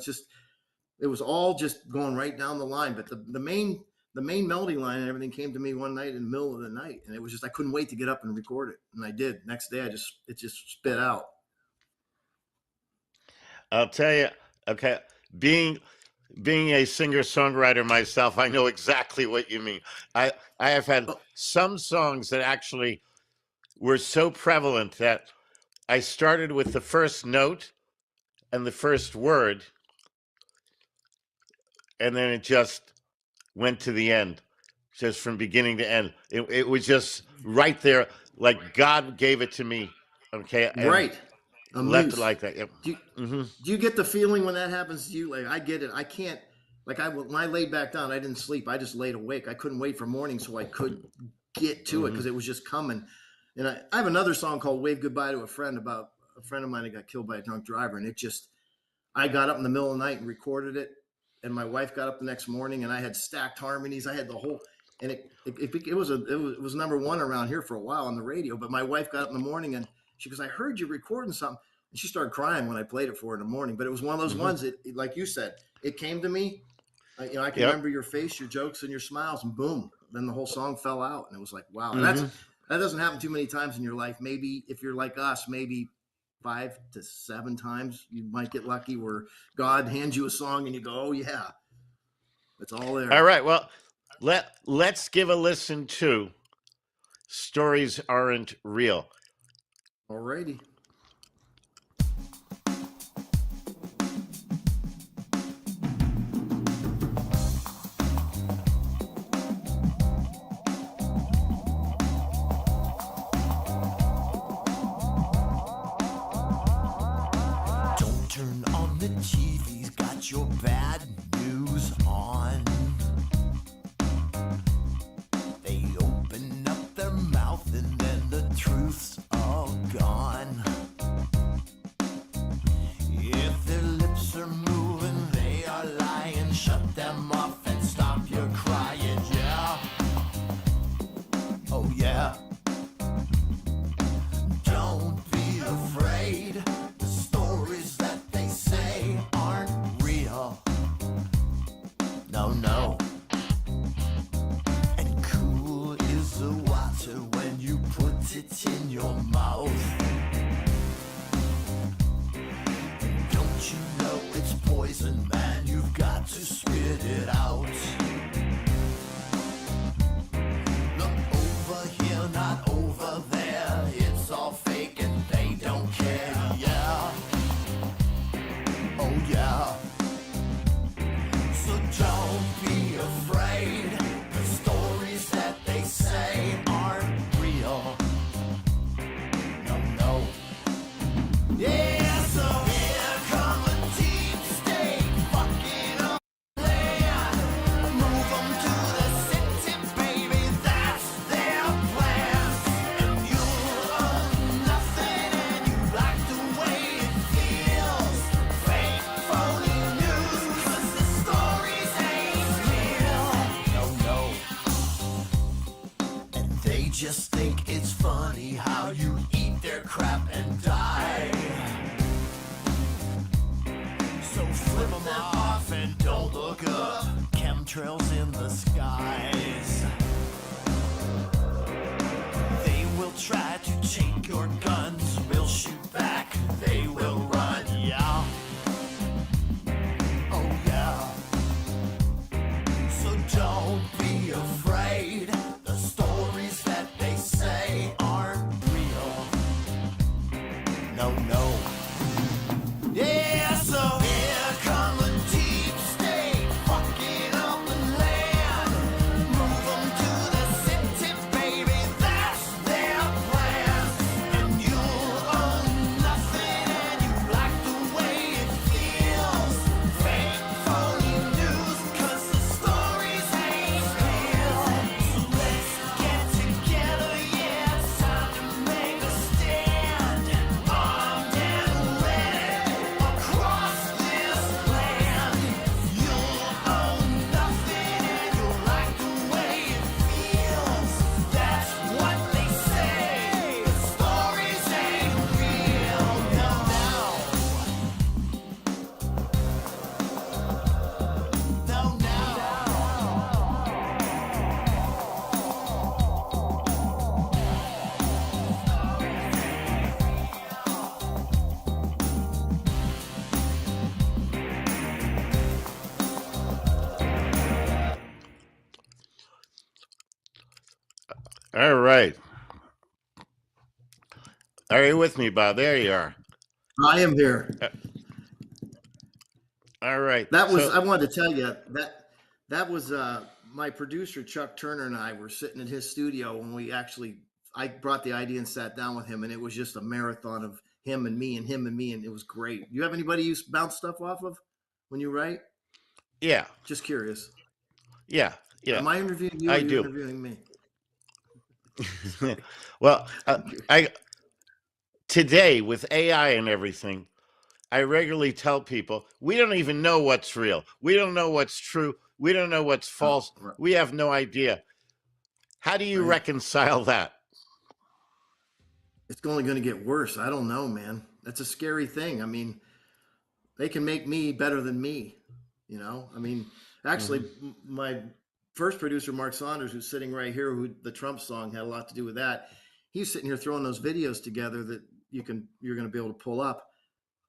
it was all just going right down the line. But the main melody line and everything came to me one night in the middle of the night, and it was just I couldn't wait to get up and record it, and I did. Next day, it just spit out. I'll tell you. Okay, being a singer-songwriter myself, I know exactly what you mean. I have had some songs that actually were so prevalent that I started with the first note and the first word, and then it just went to the end, just from beginning to end. It was just right there, like God gave it to me. Okay, and right. Left it like that. Yep. Do you get the feeling when that happens to you? Like I get it. I can't. Like when I laid back down, I didn't sleep. I just laid awake. I couldn't wait for morning so I could get to it because it was just coming. And I have another song called "Wave Goodbye to a Friend" about a friend of mine that got killed by a drunk driver, and I got up in the middle of the night and recorded it, and my wife got up the next morning, and I had stacked harmonies. I had the whole, and it was number one around here for a while on the radio. But my wife got up in the morning and she goes, "I heard you recording something," and she started crying when I played it for her in the morning. But it was one of those ones that, like you said, it came to me. You know, I can remember your face, your jokes, and your smiles, and boom, then the whole song fell out, and it was like, wow. And that doesn't happen too many times in your life. Maybe if you're like us, maybe 5 to 7 times. You might get lucky where God hands you a song and you go, oh yeah, it's all there. All right. Well, let's give a listen to Stories Aren't Real. Alrighty. Don't turn on the TV's got your bad news on. They open up their mouth and then the truth's all gone. If their lips are moving, they are lying. Shut them off and stop your crying, yeah. Oh yeah. Don't be afraid. The stories that they say aren't real. No, no. And cool is the water when you put it in your mouth. And don't you know it's poison, man? You've got to spit it out. Look over here, not over there. It's all fake and they don't care, yeah. Oh yeah. So don't be afraid. The stories that they say aren't real. No, no. Yeah, so here come the deep state fucking up land. Move them to the city, baby, that's their plan. And you'll own nothing and you like the way it feels. Fake, phony news, 'cause the stories ain't real. No, no. And they just think it's funny how you eat their crap and die. So flip them off and don't look up. Chemtrails in the skies. They will try to take your guns. We'll shoot back. They will run. Yeah. Oh yeah. So don't be afraid. The stories that they say aren't real. No, no. Yeah, so here come the deep state fucking up the land. Move them to the city, baby, that's their plan. And you'll own nothing and you like the way it feels. Fake, phony news, 'cause the stories ain't real. So let's get together, yeah, it's time to make a stand. Armed and ready across this land. You'll own nothing and you'll like the way it feels. That's what they say. The stories ain't real. No, no. No, no. All right. Are you with me, Bob? There you are. I am here. All right. That was, So- I wanted to tell you that was my producer, Chuck Turner, and I were sitting in his studio when I brought the idea and sat down with him, and it was just a marathon of him and me, and it was great. You have anybody you bounce stuff off of when you write? Yeah. Just curious. Yeah. Yeah. Am I interviewing you or I are you do. interviewing me? Well, today with AI and everything, I regularly tell people we don't even know what's real. We don't know what's true. We don't know what's false. Right. We have no idea. How do you reconcile that? It's only going to get worse. I don't know, man. That's a scary thing. I mean, they can make me better than me. You know, I mean, actually, my first producer, Mark Saunders, who's sitting right here, who the Trump song had a lot to do with that. He's sitting here throwing those videos together that you're going to be able to pull up.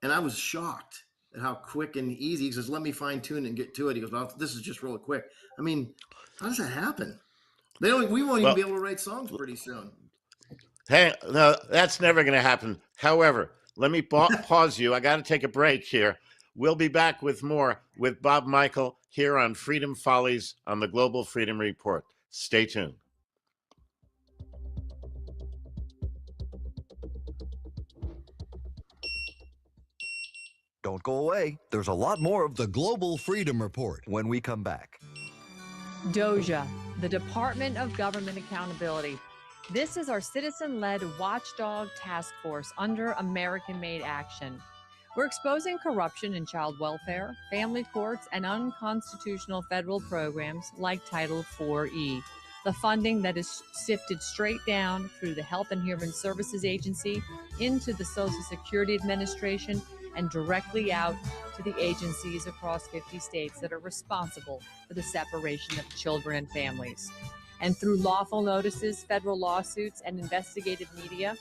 And I was shocked at how quick and easy. He says, let me fine tune it and get to it. He goes, well, this is just really quick. I mean, how does that happen? We won't even be able to write songs pretty soon. Hey, no, that's never going to happen. However, let me pause you. I got to take a break here. We'll be back with more with Bob Michel here on Freedom Follies on the Global Freedom Report. Stay tuned. Don't go away. There's a lot more of the Global Freedom Report when we come back. DOJA, the Department of Government Accountability. This is our citizen-led watchdog task force under American-made action. We're exposing corruption in child welfare, family courts, and unconstitutional federal programs like Title 4E. The funding that is sifted straight down through the Health and Human Services Agency into the Social Security Administration and directly out to the agencies across 50 states that are responsible for the separation of children and families. And through lawful notices, federal lawsuits, and investigative media,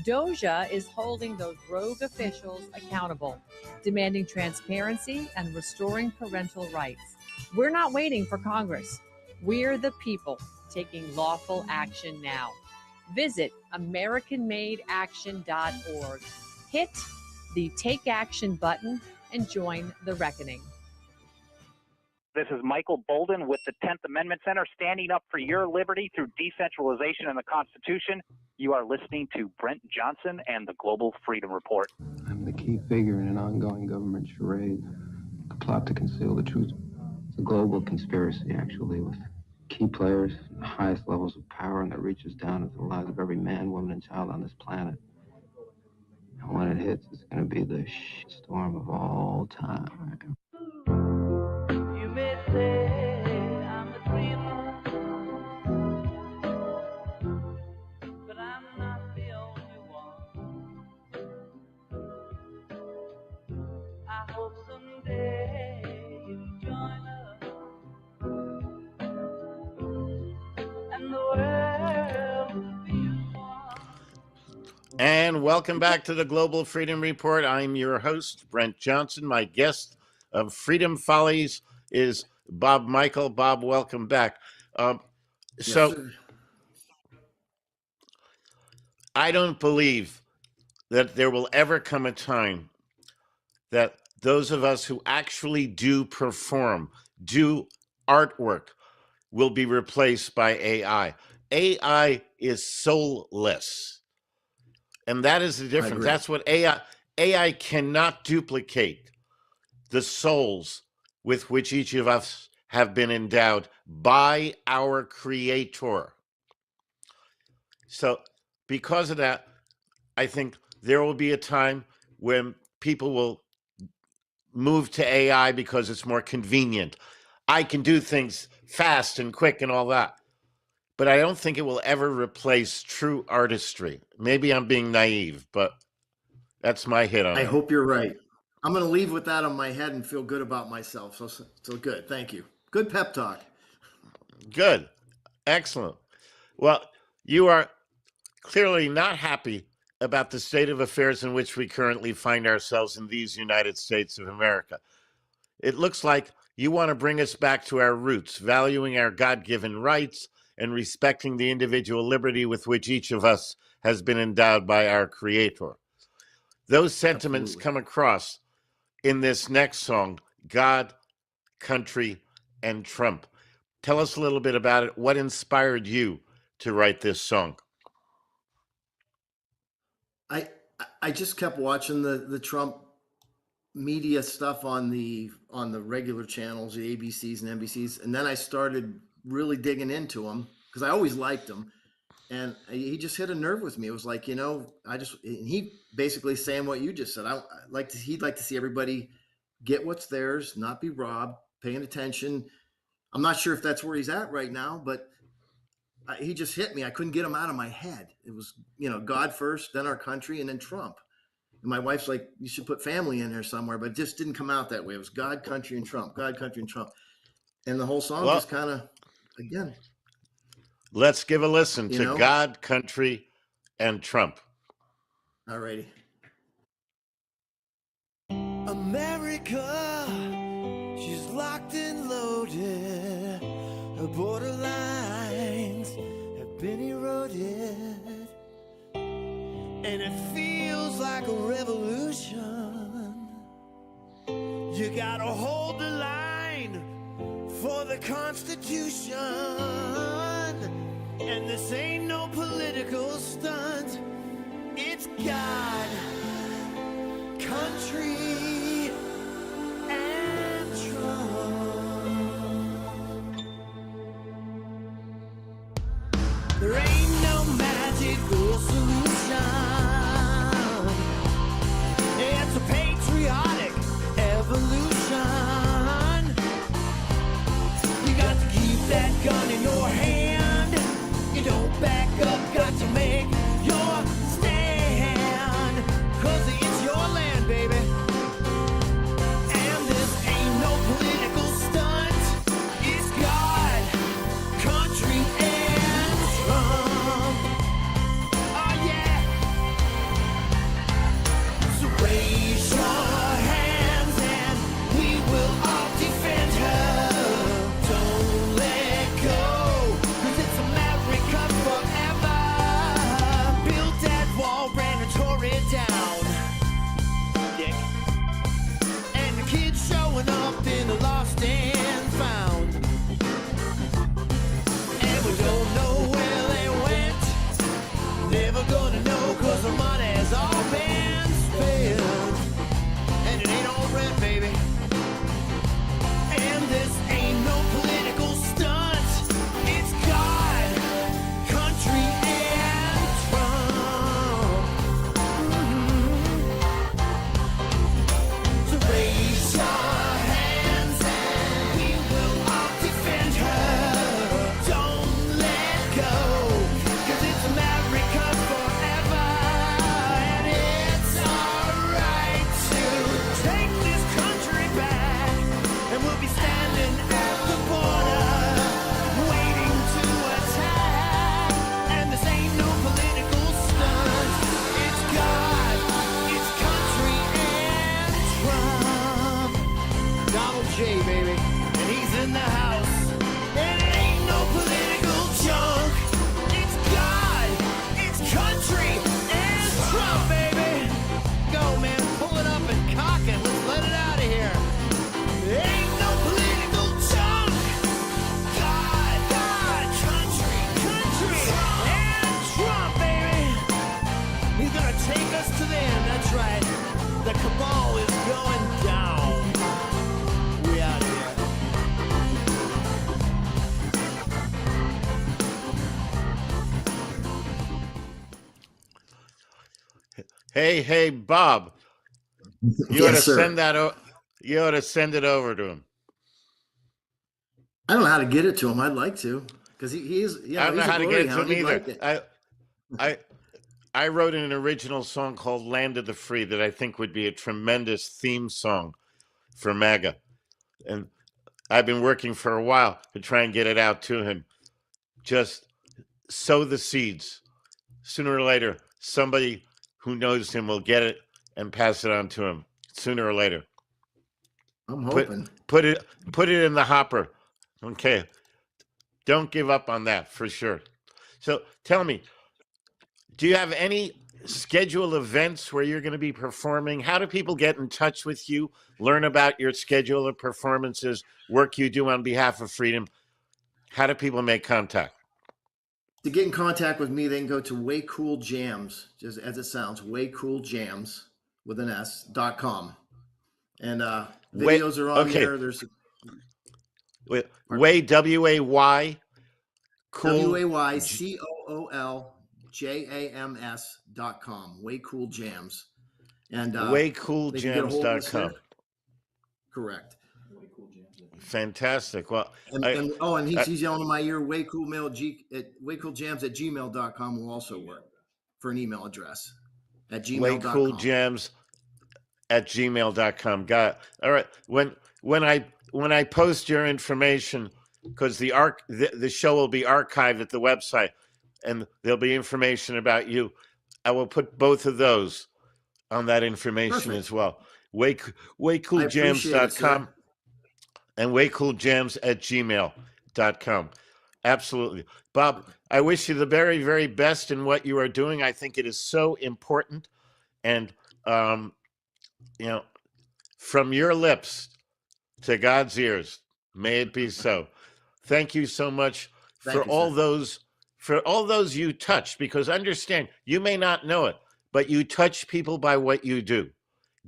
DOJA is holding those rogue officials accountable, demanding transparency and restoring parental rights. We're not waiting for Congress. We're the people taking lawful action now. Visit AmericanMadeAction.org. Hit the Take Action button and join the reckoning. This is Michael Bolden with the 10th Amendment Center, standing up for your liberty through decentralization and the Constitution. You are listening to Brent Johnson and the Global Freedom Report. I'm the key figure in an ongoing government charade, a plot to conceal the truth. It's a global conspiracy, actually, with key players at the highest levels of power, and that reaches down into the lives of every man, woman, and child on this planet. And when it hits, it's going to be the storm of all time. You may say I'm a dreamer, but I'm not the only one. I hope someday you'll join us, and the world will be one. And welcome back to the Global Freedom Report. I'm your host, Brent Johnson. My guest of Freedom Follies is Bob Michel. Bob, welcome back. Sir. I don't believe that there will ever come a time that those of us who actually do perform, do artwork, will be replaced by AI. AI is soulless. And that is the difference. That's what AI cannot duplicate the souls with which each of us have been endowed by our Creator. So because of that, I think there will be a time when people will move to AI because it's more convenient. I can do things fast and quick and all that. But I don't think it will ever replace true artistry. Maybe I'm being naive, but that's my hit on it. I hope you're right. I'm going to leave with that on my head and feel good about myself. So good. Thank you. Good pep talk. Good. Excellent. Well, you are clearly not happy about the state of affairs in which we currently find ourselves in these United States of America. It looks like you want to bring us back to our roots, valuing our God-given rights and respecting the individual liberty with which each of us has been endowed by our Creator. Those sentiments come across in this next song, God, Country, and Trump. Tell us a little bit about it. What inspired you to write this song? I just kept watching the Trump media stuff on the regular channels, the ABCs and NBCs, and then I started really digging into him because I always liked him, and he just hit a nerve with me. It was like, he basically saying what you just said. He'd like to see everybody get what's theirs, not be robbed, paying attention. I'm not sure if that's where he's at right now, but he just hit me. I couldn't get him out of my head. It was, God first, then our country, and then Trump. And my wife's like, you should put family in there somewhere, but it just didn't come out that way. It was God, country, and Trump, God, country, and Trump. And the whole song just kind of, again. Let's give a listen to God, Country, and Trump. Alrighty. America, she's locked and loaded. Her borderlines have been eroded. And it feels like a revolution. You gotta hold the line for the Constitution. And this ain't no political stunt. It's God, country, and Trump. There ain't no magical solution. It's a patriotic evolution. You got to keep that gun in your hand. You don't back up, got to make your stand. 'Cause it's your land, baby. And this ain't no political stunt. It's God, country, and Trump. Oh yeah. So raise your hands and we will all defend her. Don't let go, 'cause it's America forever. Built that wall, ran and tore it down. Dick. And the kids showing up in the lost and found. And we don't know where they went. Never gonna know, 'cause the money's all been spent. And it ain't all red, baby. And this ain't no political stunt. It's God, country, and Trump. So raise your hands and we will all defend her. Don't let go, 'cause it's America forever. And it's alright to take this country back. And we'll be standing at the border, waiting to attack. And this ain't no political stunt. It's God, it's country, and Trump. Donald J, baby, and he's in the house. And it ain't no political junk. It's God, it's country, and Trump, baby. Go, man, pull it up and cock it. Let's let it out of here. Ain't no political junk. God, country, and Trump, baby. He's gonna take us to the end. That's right. The cabal is going down. We out of here. Hey, Bob, you ought to Yes, sir. send that. You ought to send it over to him. I don't know how to get it to him. I'd like to, because he is. Yeah, I don't know he's a how to glory get it to hound. him He'd either. like it. I wrote an original song called "Land of the Free" that I think would be a tremendous theme song for MAGA, and I've been working for a while to try and get it out to him. Just sow the seeds. Sooner or later, somebody who knows him will get it and pass it on to him. Sooner or later. I'm hoping. Put it in the hopper. Okay. Don't give up on that for sure. So tell me, do you have any scheduled events where you're going to be performing? How do people get in touch with you, learn about your schedule of performances, work you do on behalf of freedom? How do people make contact? To get in contact with me, they can go to Way Cool Jams, just as it sounds, waycooljams with an S.com. And videos are on there. There's Way WAY cool WAYCOOLJAMS.com. Way Cool Jams. And waycooljams.com. Correct. Fantastic. Well, and he's yelling in my ear. waycooljams@gmail.com will also work for an email address at gmail.com. waycooljams@gmail.com. Got it. All right. When I post your information, because the show will be archived at the website, and there'll be information about you. I will put both of those on that information Perfect. as well. I appreciate it, waycooljams.com sir. and waycooljams@gmail.com. Absolutely. Bob, I wish you the very, very best in what you are doing. I think it is so important. And, you know, from your lips to God's ears, may it be so. Thank you so much for all those you touched, because understand, you may not know it, but you touch people by what you do.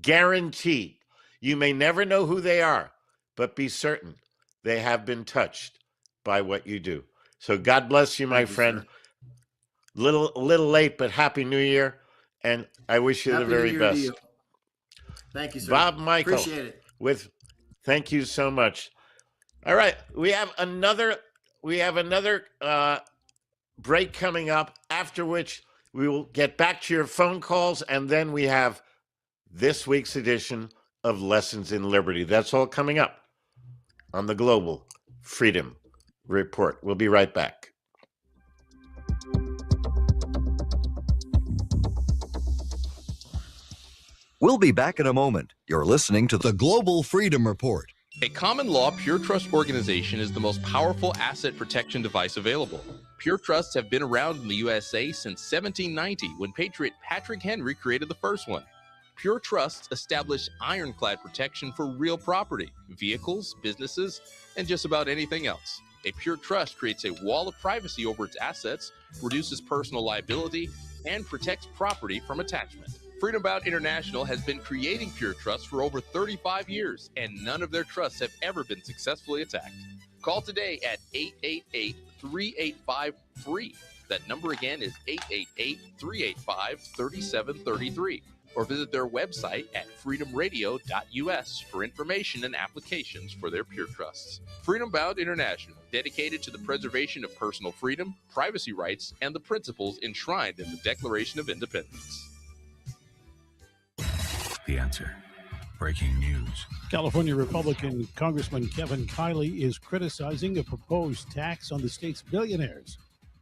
Guaranteed. You may never know who they are, but be certain they have been touched by what you do. So God bless you, my friend. Little late, but Happy New Year, and I wish you the very best. Thank you, sir. Bob Michel, Appreciate it. Thank you so much. All right, we have another break coming up, after which we will get back to your phone calls, and then we have this week's edition of Lessons in Liberty. That's all coming up on the Global Freedom Report. We'll be right back. We'll be back in a moment. You're listening to the Global Freedom Report. A common law pure trust organization is the most powerful asset protection device available. Pure trusts have been around in the USA since 1790, when Patriot Patrick Henry created the first one. Pure trusts establish ironclad protection for real property, vehicles, businesses, and just about anything else. A pure trust creates a wall of privacy over its assets, reduces personal liability, and protects property from attachment. Freedom Bound International has been creating pure trusts for over 35 years, and none of their trusts have ever been successfully attacked. Call today at 888-385-FREE. That number again is 888-385-3733. Or visit their website at freedomradio.us for information and applications for their pure trusts. Freedom Bound International, dedicated to the preservation of personal freedom, privacy rights, and the principles enshrined in the Declaration of Independence. The Answer. Breaking news. California Republican Congressman Kevin Kiley is criticizing a proposed tax on the state's billionaires.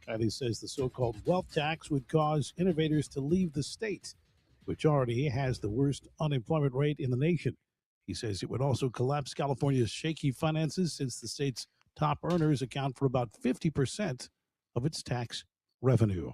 Kiley says the so-called wealth tax would cause innovators to leave the state, which already has the worst unemployment rate in the nation. He says it would also collapse California's shaky finances, since the state's top earners account for about 50% of its tax revenue.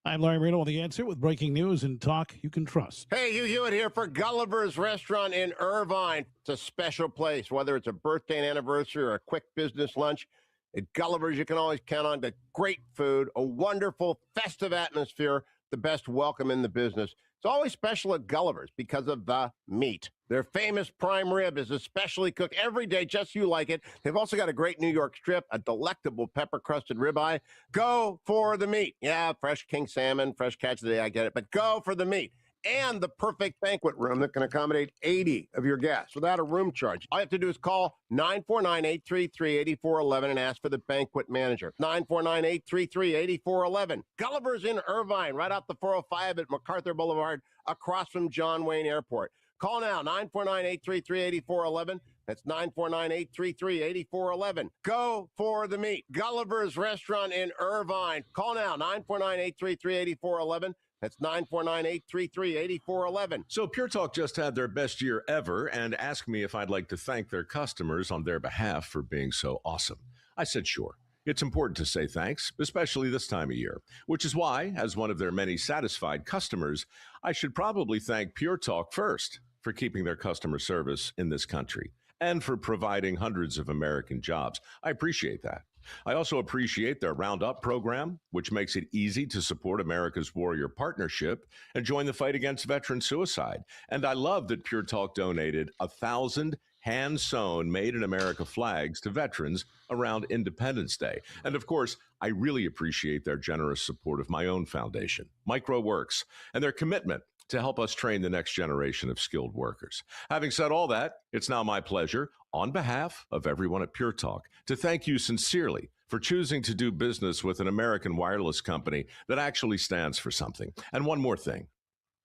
I'm Larry Marino on The Answer with breaking news and talk you can trust. Hey, Hugh Hewitt here for Gulliver's Restaurant in Irvine. It's a special place, whether it's a birthday and anniversary or a quick business lunch. At Gulliver's, you can always count on the great food, a wonderful, festive atmosphere, the best welcome in the business. It's always special at Gulliver's because of the meat. Their famous prime rib is especially cooked every day, just you like it. They've also got a great New York strip, a delectable pepper-crusted ribeye. Go for the meat. Yeah, fresh king salmon, fresh catch of the day, I get it. But go for the meat. And the perfect banquet room that can accommodate 80 of your guests without a room charge. All you have to do is call 949-833-8411 and ask for the banquet manager. 949-833-8411. Gulliver's in Irvine, right off the 405 at MacArthur Boulevard, across from John Wayne Airport. Call now, 949-833-8411. That's 949-833-8411. Go for the meat. Gulliver's Restaurant in Irvine. Call now, 949-833-8411. That's 949-833-8411. So Pure Talk just had their best year ever and asked me if I'd like to thank their customers on their behalf for being so awesome. I said sure. It's important to say thanks, especially this time of year, which is why, as one of their many satisfied customers, I should probably thank Pure Talk first for keeping their customer service in this country and for providing hundreds of American jobs. I appreciate that. I also appreciate their Roundup program, which makes it easy to support America's Warrior Partnership and join the fight against veteran suicide. And I love that Pure Talk donated 1,000 hand-sewn Made in America flags to veterans around Independence Day. And of course, I really appreciate their generous support of my own foundation, MicroWorks, and their commitment to help us train the next generation of skilled workers. Having said all that, it's now my pleasure, on behalf of everyone at Pure Talk, to thank you sincerely for choosing to do business with an American wireless company that actually stands for something. And one more thing.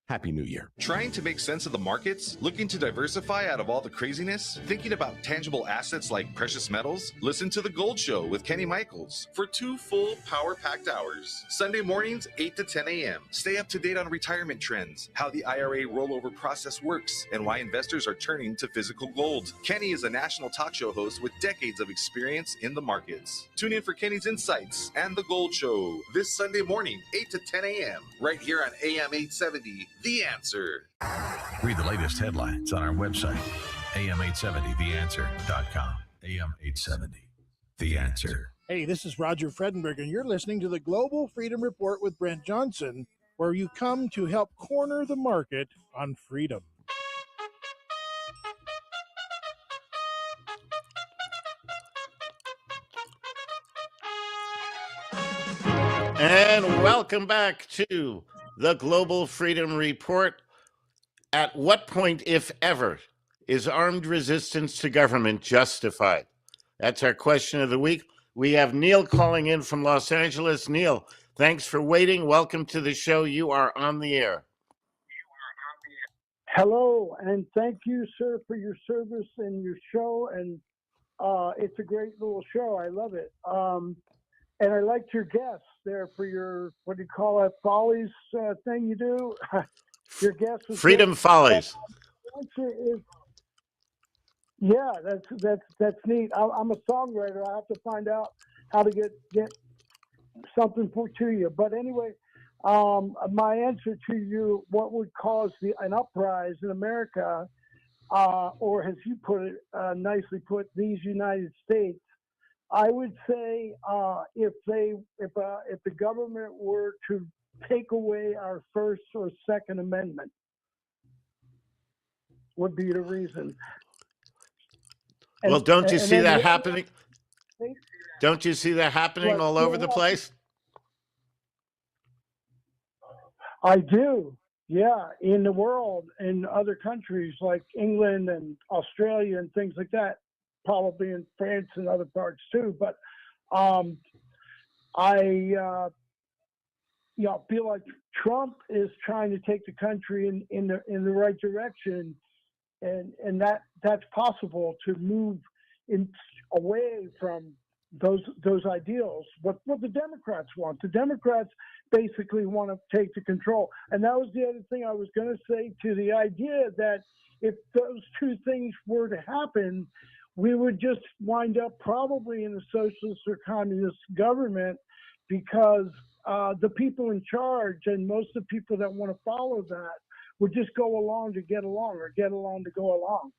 Happy New Year. Trying to make sense of the markets? Looking to diversify out of all the craziness? Thinking about tangible assets like precious metals? Listen to The Gold Show with Kenny Michaels for 2 full power-packed hours. Sunday mornings, 8 to 10 a.m. Stay up to date on retirement trends, how the IRA rollover process works, and why investors are turning to physical gold. Kenny is a national talk show host with decades of experience in the markets. Tune in for Kenny's Insights and The Gold Show this Sunday morning, 8 to 10 a.m. right here on AM 870. The Answer. Read the latest headlines on our website, am870theanswer.com. AM870, The Answer. Hey, this is Roger Fredenberg, and you're listening to the Global Freedom Report with Brent Johnson, where you come to help corner the market on freedom. And welcome back to the Global Freedom Report. At what point, if ever, is armed resistance to government justified? That's our question of the week. We have Neil calling in from Los Angeles. Neil, thanks for waiting. Welcome to the show. You are on the air. Hello, and thank you, sir, for your service and your show. And it's a great little show. I love it. And I liked your guest there for your, what do you call that, Follies thing you do? Your guest was Freedom good. Follies. Yeah, that's neat. I'm a songwriter. I have to find out how to get something to you. But anyway, my answer to you, what would cause an uprising in America, or as you put it, nicely put, these United States, I would say if the government were to take away our First or Second Amendment, would be the reason. Well, don't you see that happening? Don't you see that happening all over the place? I do. Yeah, in the world, in other countries like England and Australia and things like that, probably in France and other parts too. But I feel like Trump is trying to take the country in the right direction, and that's possible to move away from those ideals. What the Democrats want. The Democrats basically want to take the control. And that was the other thing I was going to say, to the idea that if those two things were to happen, we would just wind up probably in a socialist or communist government, because the people in charge and most of the people that want to follow that would just go along to get along, or get along to go along.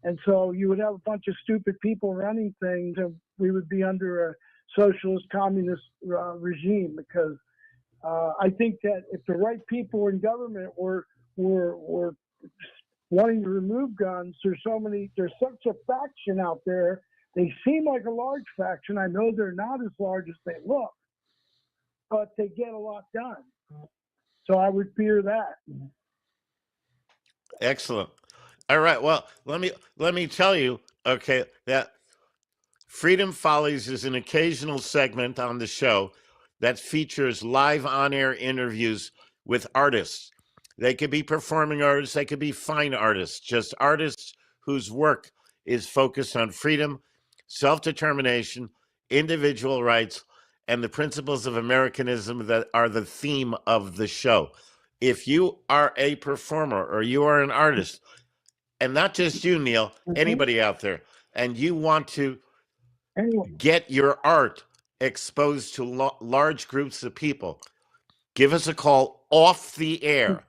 And so you would have a bunch of stupid people running things, and we would be under a socialist communist regime. Because I think that if the right people in government were wanting to remove guns, there's such a faction out there. They seem like a large faction. I know they're not as large as they look, but they get a lot done. So I would fear that. Excellent. All right. Well, let me tell you, okay, that Freedom Follies is an occasional segment on the show that features live on-air interviews with artists. They could be performing artists, they could be fine artists, just artists whose work is focused on freedom, self-determination, individual rights, and the principles of Americanism that are the theme of the show. If you are a performer or you are an artist, and not just you, Neil, anybody out there, and you want to get your art exposed to large groups of people, give us a call off the air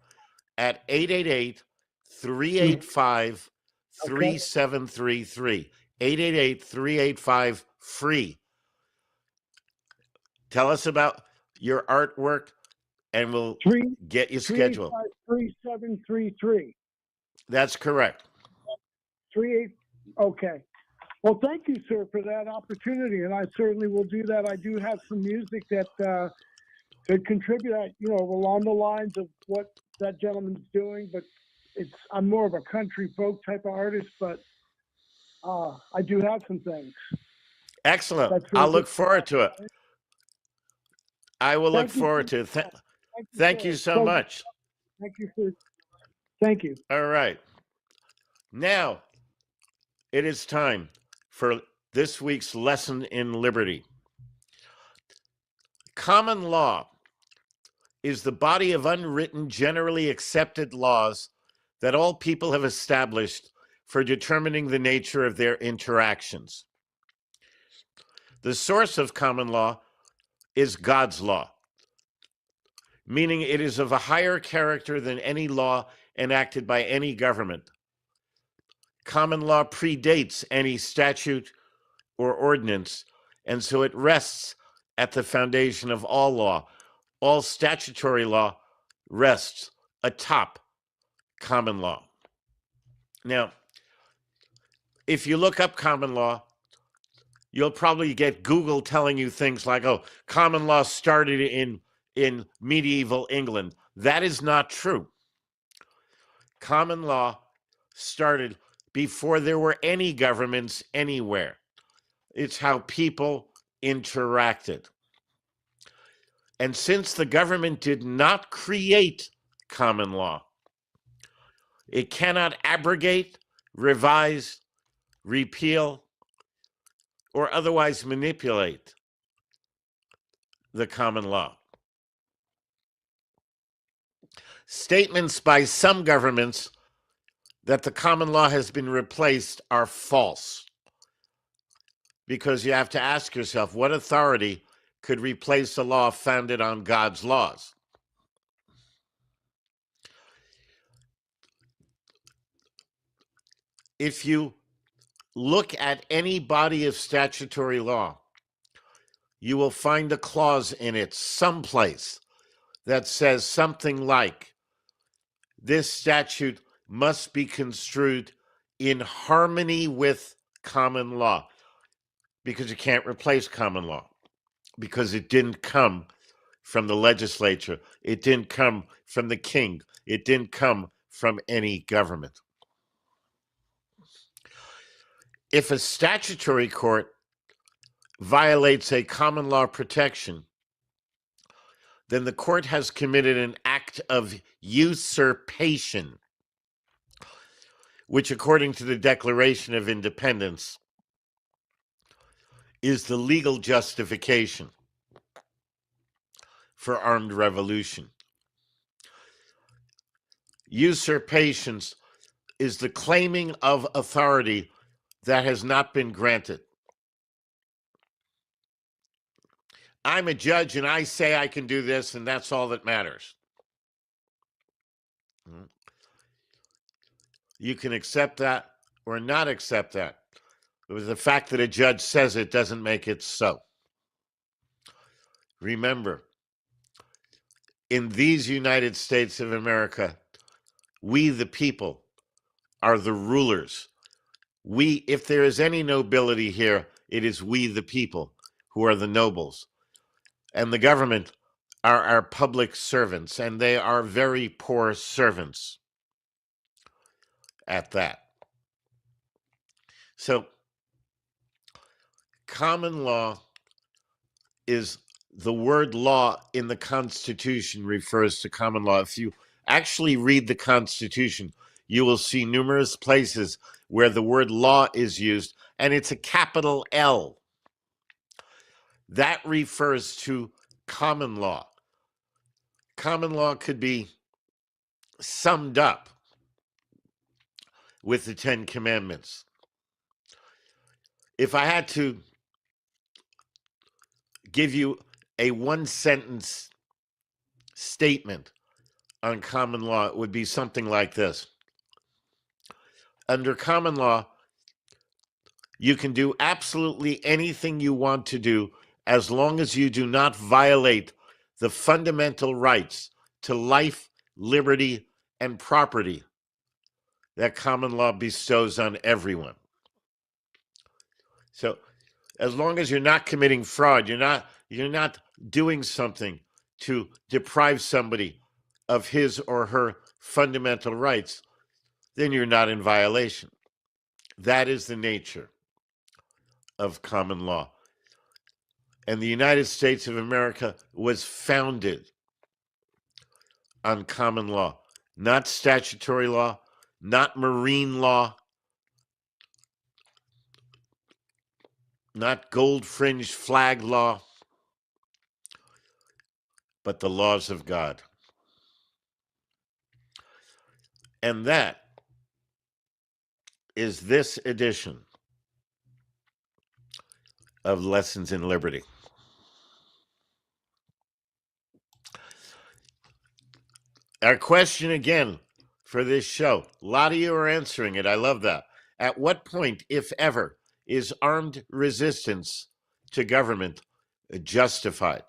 at 888-385-3733. 888-385-FREE. Tell us about your artwork, and we'll get you scheduled. 3733. That's correct. 38. Okay. Well, thank you, sir, for that opportunity, and I certainly will do that. I do have some music that could contribute, along the lines of what that gentleman's doing, but I'm more of a country folk type of artist, but I do have some things. Excellent. I'll look forward to it. I will look forward to it. Thank you so much. Thank you. All right. Now, it is time for this week's lesson in liberty. Common law is the body of unwritten, generally accepted laws that all people have established for determining the nature of their interactions. The source of common law is God's law, meaning it is of a higher character than any law enacted by any government. Common law predates any statute or ordinance, and so it rests at the foundation of all law. All statutory law rests atop common law. Now, if you look up common law, you'll probably get Google telling you things like, oh, common law started in medieval England. That is not true. Common law started before there were any governments anywhere. It's how people interacted. And since the government did not create common law, it cannot abrogate, revise, repeal, or otherwise manipulate the common law. Statements by some governments that the common law has been replaced are false, because you have to ask yourself, what authority could replace a law founded on God's laws? If you look at any body of statutory law, you will find a clause in it someplace that says something like, this statute must be construed in harmony with common law, because you can't replace common law, because it didn't come from the legislature, it didn't come from the king, it didn't come from any government. If a statutory court violates a common law protection, then the court has committed an act of usurpation, which, according to the Declaration of Independence, is the legal justification for armed revolution. Usurpations is the claiming of authority that has not been granted. I'm a judge and I say I can do this, and that's all that matters. You can accept that or not accept that. But the fact that a judge says it doesn't make it so. Remember, in these United States of America, we the people are the rulers. We, if there is any nobility here, it is we the people who are the nobles. And the government are our public servants, and they are very poor servants at that. So, common law is the word law in the Constitution refers to common law. If you actually read the Constitution, you will see numerous places where the word law is used, and it's a capital L. That refers to common law. Common law could be summed up with the Ten Commandments. If I had to give you a one-sentence statement on common law, it would be something like this. Under common law, you can do absolutely anything you want to do as long as you do not violate the fundamental rights to life, liberty, and property that common law bestows on everyone. So, as long as you're not committing fraud, you're not doing something to deprive somebody of his or her fundamental rights, then you're not in violation. That is the nature of common law. And the United States of America was founded on common law. not statutory law, not marine law, not gold-fringed flag law, but the laws of God. And that is this edition of Lessons in Liberty. Our question again for this show, a lot of you are answering it. I love that. At what point, if ever, is armed resistance to government justified?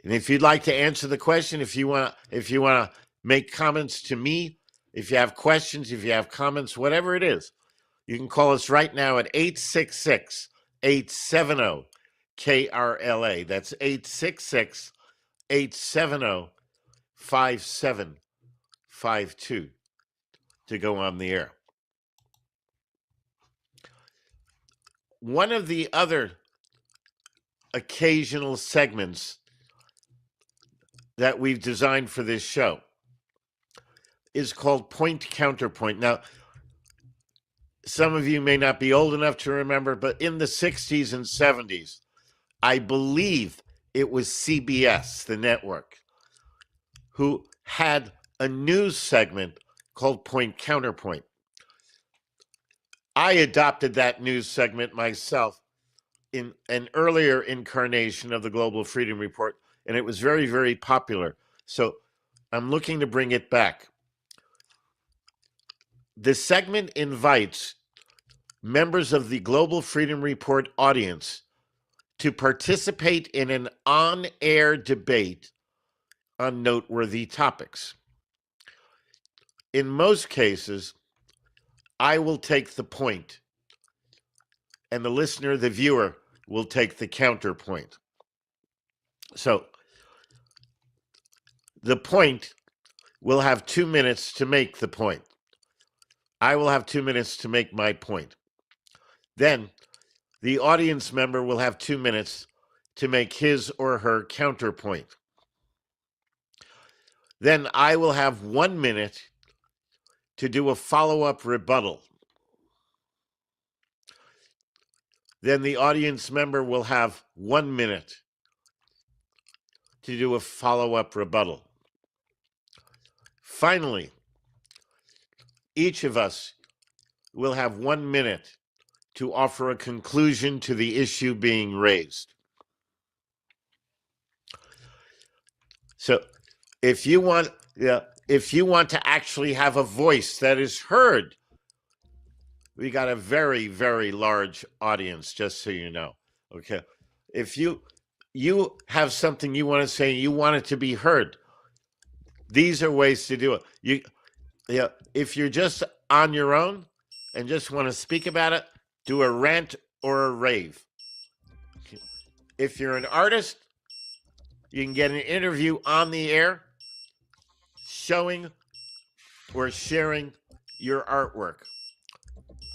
And if you'd like to answer the question, if you want to make comments to me, if you have questions, if you have comments, whatever it is, you can call us right now at 866-870-KRLA. That's 866-870-5752 to go on the air. One of the other occasional segments that we've designed for this show is called Point Counterpoint. Now, some of you may not be old enough to remember, but in the 60s and 70s, I believe it was CBS, the network, who had a news segment called Point Counterpoint. I adopted that news segment myself in an earlier incarnation of the Global Freedom Report, and it was very, very popular. So I'm looking to bring it back. The segment invites members of the Global Freedom Report audience to participate in an on-air debate on noteworthy topics. In most cases, I will take the point, and the listener, the viewer, will take the counterpoint. So the point will have 2 minutes to make the point. I will have 2 minutes to make my point. Then the audience member will have 2 minutes to make his or her counterpoint. Then I will have 1 minute to do a follow-up rebuttal. Then the audience member will have 1 minute to do a follow-up rebuttal. Finally, each of us will have 1 minute to offer a conclusion to the issue being raised. So if you want to actually have a voice that is heard, we got a very, very large audience, just so you know. Okay. If you have something you want to say, you want it to be heard, these are ways to do it. If you're just on your own and just want to speak about it, do a rant or a rave. If you're an artist, you can get an interview on the air showing or sharing your artwork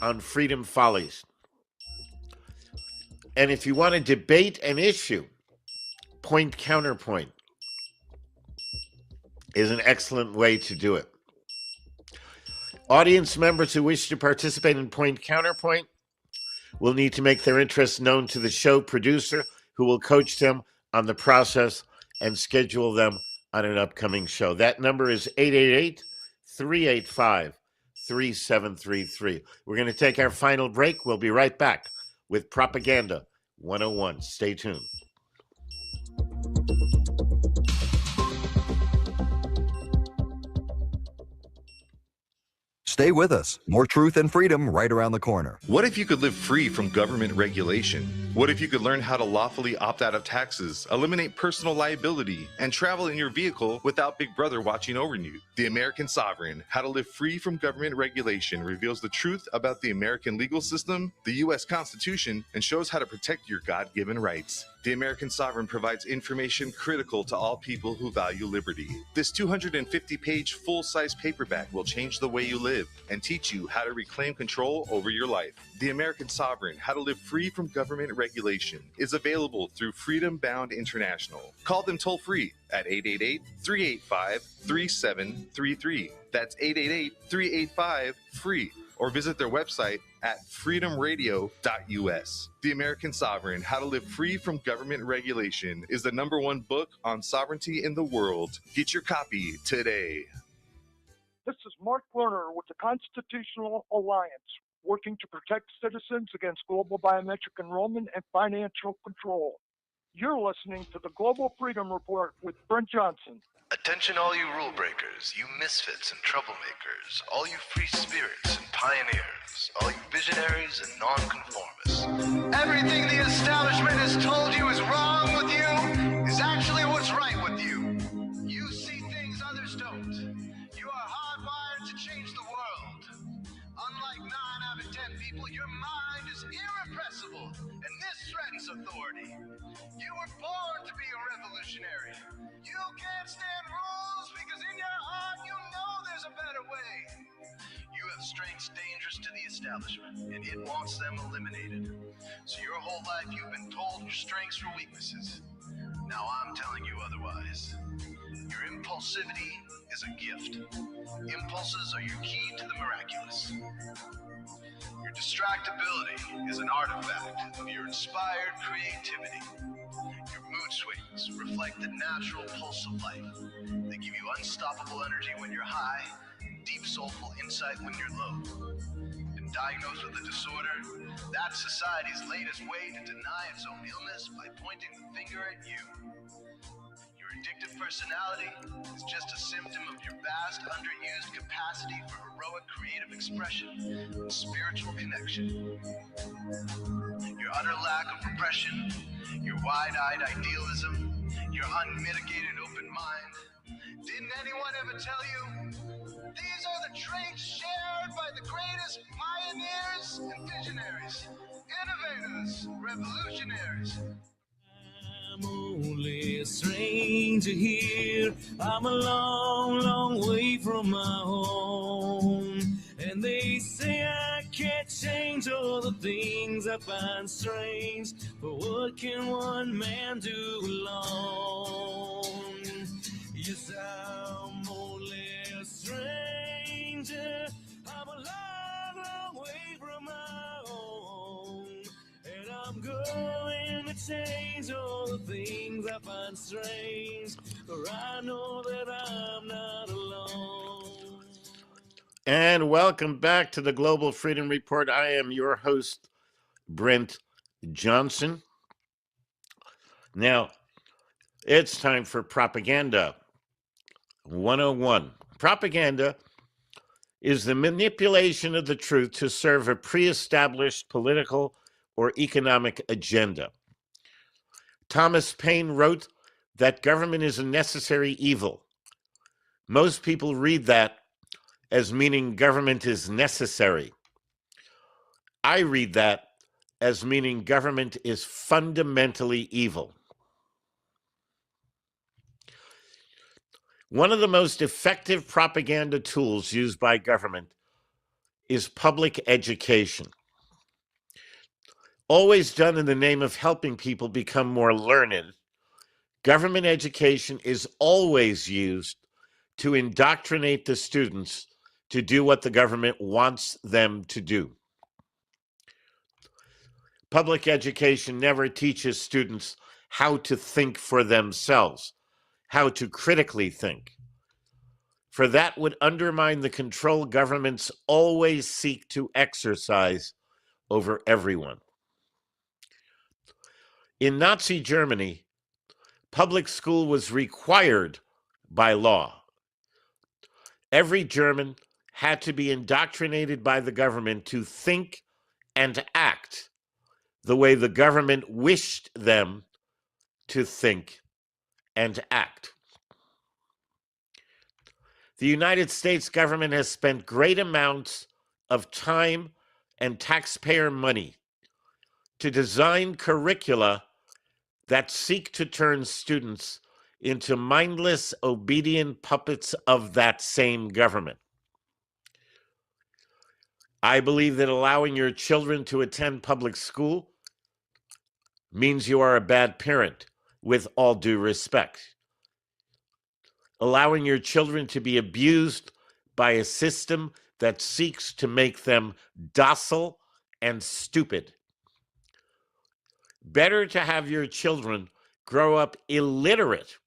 on Freedom Follies. And if you want to debate an issue, Point Counterpoint is an excellent way to do it. Audience members who wish to participate in Point Counterpoint will need to make their interests known to the show producer, who will coach them on the process and schedule them on an upcoming show. That number is 888-385-3733. We're going to take our final break. We'll be right back with Propaganda 101. Stay tuned. Stay with us. More truth and freedom right around the corner. What if you could live free from government regulation? What if you could learn how to lawfully opt out of taxes, eliminate personal liability, and travel in your vehicle without Big Brother watching over you? The American Sovereign, How to Live Free from Government Regulation, reveals the truth about the American legal system, the U.S. Constitution, and shows how to protect your God-given rights. The American Sovereign provides information critical to all people who value liberty. This 250-page full-size paperback will change the way you live and teach you how to reclaim control over your life. The American Sovereign, How to Live Free from Government Regulation regulation is available through Freedom Bound International. Call them toll free at 888-385-3733. That's 888-385-FREE. Or visit their website at freedomradio.us. The American Sovereign, How to Live Free from Government Regulation is the #1 book on sovereignty in the world. Get your copy today. This is Mark Lerner with the Constitutional Alliance, working to protect citizens against global biometric enrollment and financial control. You're listening to the Global Freedom Report with Brent Johnson. Attention all you rule breakers, you misfits and troublemakers, all you free spirits and pioneers, all you visionaries and nonconformists. Everything the establishment has told you is wrong with you is actually what's right with you. You see things others don't. You are hardwired to change the world. Unlike 9 out of 10 people, your mind is irrepressible, and this threatens authority. You were born to be a revolutionary. You can't stand rules because in your heart you know there's a better way. You have strengths dangerous to the establishment, and it wants them eliminated. So your whole life you've been told your strengths were weaknesses. Now I'm telling you otherwise. Your impulsivity is a gift. Impulses are your key to the miraculous. Your distractibility is an artifact of your inspired creativity. Your mood swings reflect the natural pulse of life. They give you unstoppable energy when you're high, deep soulful insight when you're low. And diagnosed with a disorder, that's society's latest way to deny its own illness by pointing the finger at you. Your addictive personality is just a symptom of your vast, underused capacity for heroic creative expression and spiritual connection. Your utter lack of repression, your wide-eyed idealism, your unmitigated open mind. Didn't anyone ever tell you? These are the traits shared by the greatest pioneers and visionaries, innovators, revolutionaries. I'm only a stranger here. I'm a long, long way from my home. And they say I can't change all the things I find strange. But what can one man do alone? Yes, I'm only a stranger. I'm a long, long way from my home. And I'm going to change all the things I find strange. For I know that I'm not alone. And welcome back to the Global Freedom Report. I am your host, Brent Johnson. Now, it's time for Propaganda 101. Propaganda is the manipulation of the truth to serve a pre-established political or economic agenda. Thomas Paine wrote that government is a necessary evil. Most people read that as meaning government is necessary. I read that as meaning government is fundamentally evil. One of the most effective propaganda tools used by government is public education. Always done in the name of helping people become more learned, government education is always used to indoctrinate the students to do what the government wants them to do. Public education never teaches students how to think for themselves, how to critically think. For that would undermine the control governments always seek to exercise over everyone. In Nazi Germany, public school was required by law. Every German had to be indoctrinated by the government to think and act the way the government wished them to think and act. The United States government has spent great amounts of time and taxpayer money to design curricula that seek to turn students into mindless, obedient puppets of that same government. I believe that allowing your children to attend public school means you are a bad parent, with all due respect. Allowing your children to be abused by a system that seeks to make them docile and stupid. Better to have your children grow up illiterate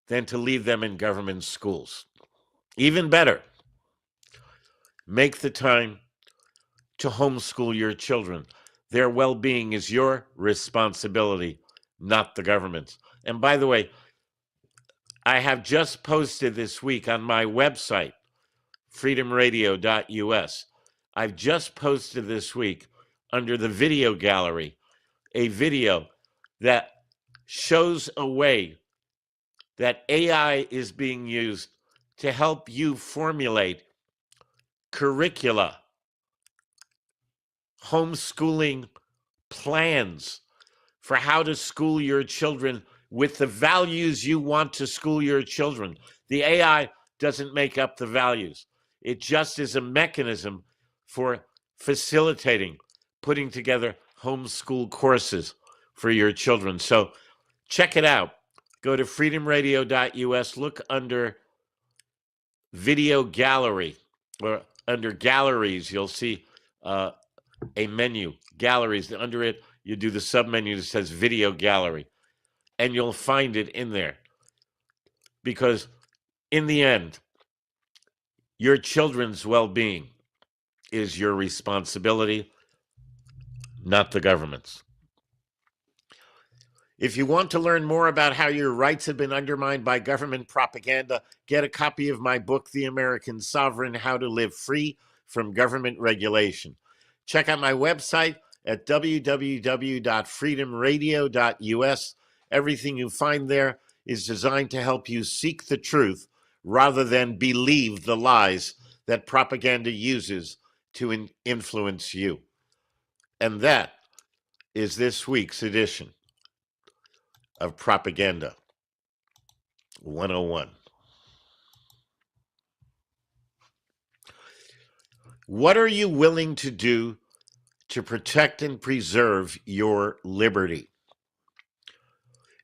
than to leave them in government schools. Even better, make the time to homeschool your children. Their well-being is your responsibility, not the government's. And by the way, I have just posted this week on my website, freedomradio.us. I've just posted this week under the video gallery a video that shows a way that AI is being used to help you formulate curricula, homeschooling plans for how to school your children with the values you want to school your children. The AI doesn't make up the values. It just is a mechanism for facilitating, putting together homeschool courses for your children. So check it out. Go to freedomradio.us, look under video gallery, or under galleries, you'll see a menu, galleries. Under it, you do the submenu that says video gallery, and you'll find it in there. Because in the end, your children's well-being is your responsibility, not the government's. If you want to learn more about how your rights have been undermined by government propaganda, get a copy of my book, The American Sovereign: How to Live Free from Government Regulation. Check out my website at www.freedomradio.us. Everything you find there is designed to help you seek the truth rather than believe the lies that propaganda uses to influence you. And that is this week's edition of Propaganda 101. What are you willing to do to protect and preserve your liberty?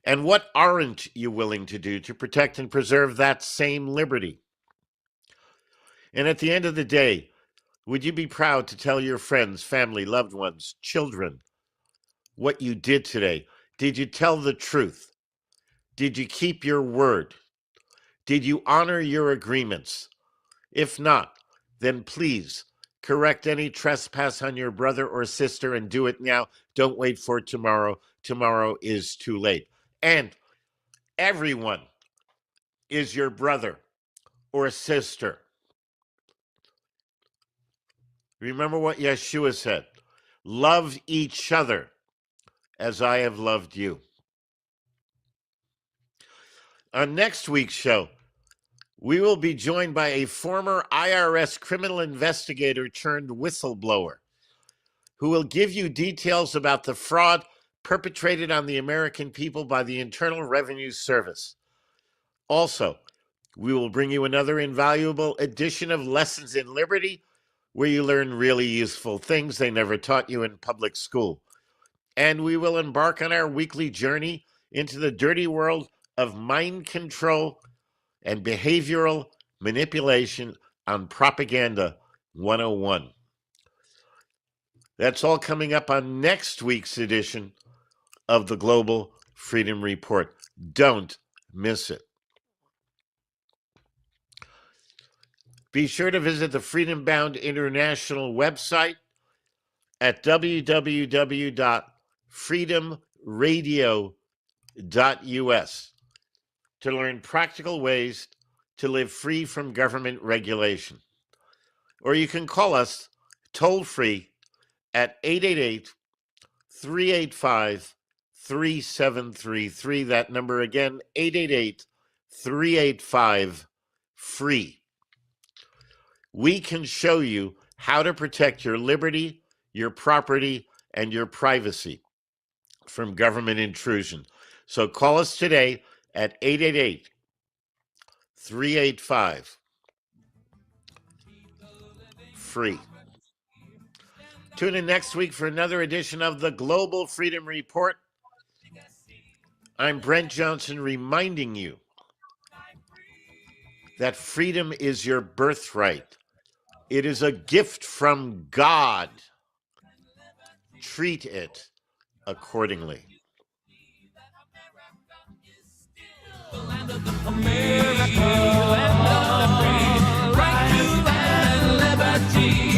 And what aren't you willing to do to protect and preserve that same liberty? And at the end of the day, would you be proud to tell your friends, family, loved ones, children what you did today? Did you tell the truth? Did you keep your word? Did you honor your agreements? If not, then please correct any trespass on your brother or sister and do it now. Don't wait for tomorrow. Tomorrow is too late. And everyone is your brother or sister. Remember what Yeshua said: love each other as I have loved you. On next week's show, we will be joined by a former IRS criminal investigator turned whistleblower who will give you details about the fraud perpetrated on the American people by the Internal Revenue Service. Also, we will bring you another invaluable edition of Lessons in Liberty, where you learn really useful things they never taught you in public school. And we will embark on our weekly journey into the dirty world of mind control and behavioral manipulation on Propaganda 101. That's all coming up on next week's edition of the Global Freedom Report. Don't miss it. Be sure to visit the Freedom Bound International website at www.freedomradio.us to learn practical ways to live free from government regulation. Or you can call us toll-free at 888-385-3733. That number again, 888-385-FREE. We can show you how to protect your liberty, your property, and your privacy from government intrusion. So call us today at 888-385-FREE. Tune in next week for another edition of the Global Freedom Report. I'm Brent Johnson reminding you that freedom is your birthright. It is a gift from God. Treat it accordingly. America, land of the free, right to land, liberty.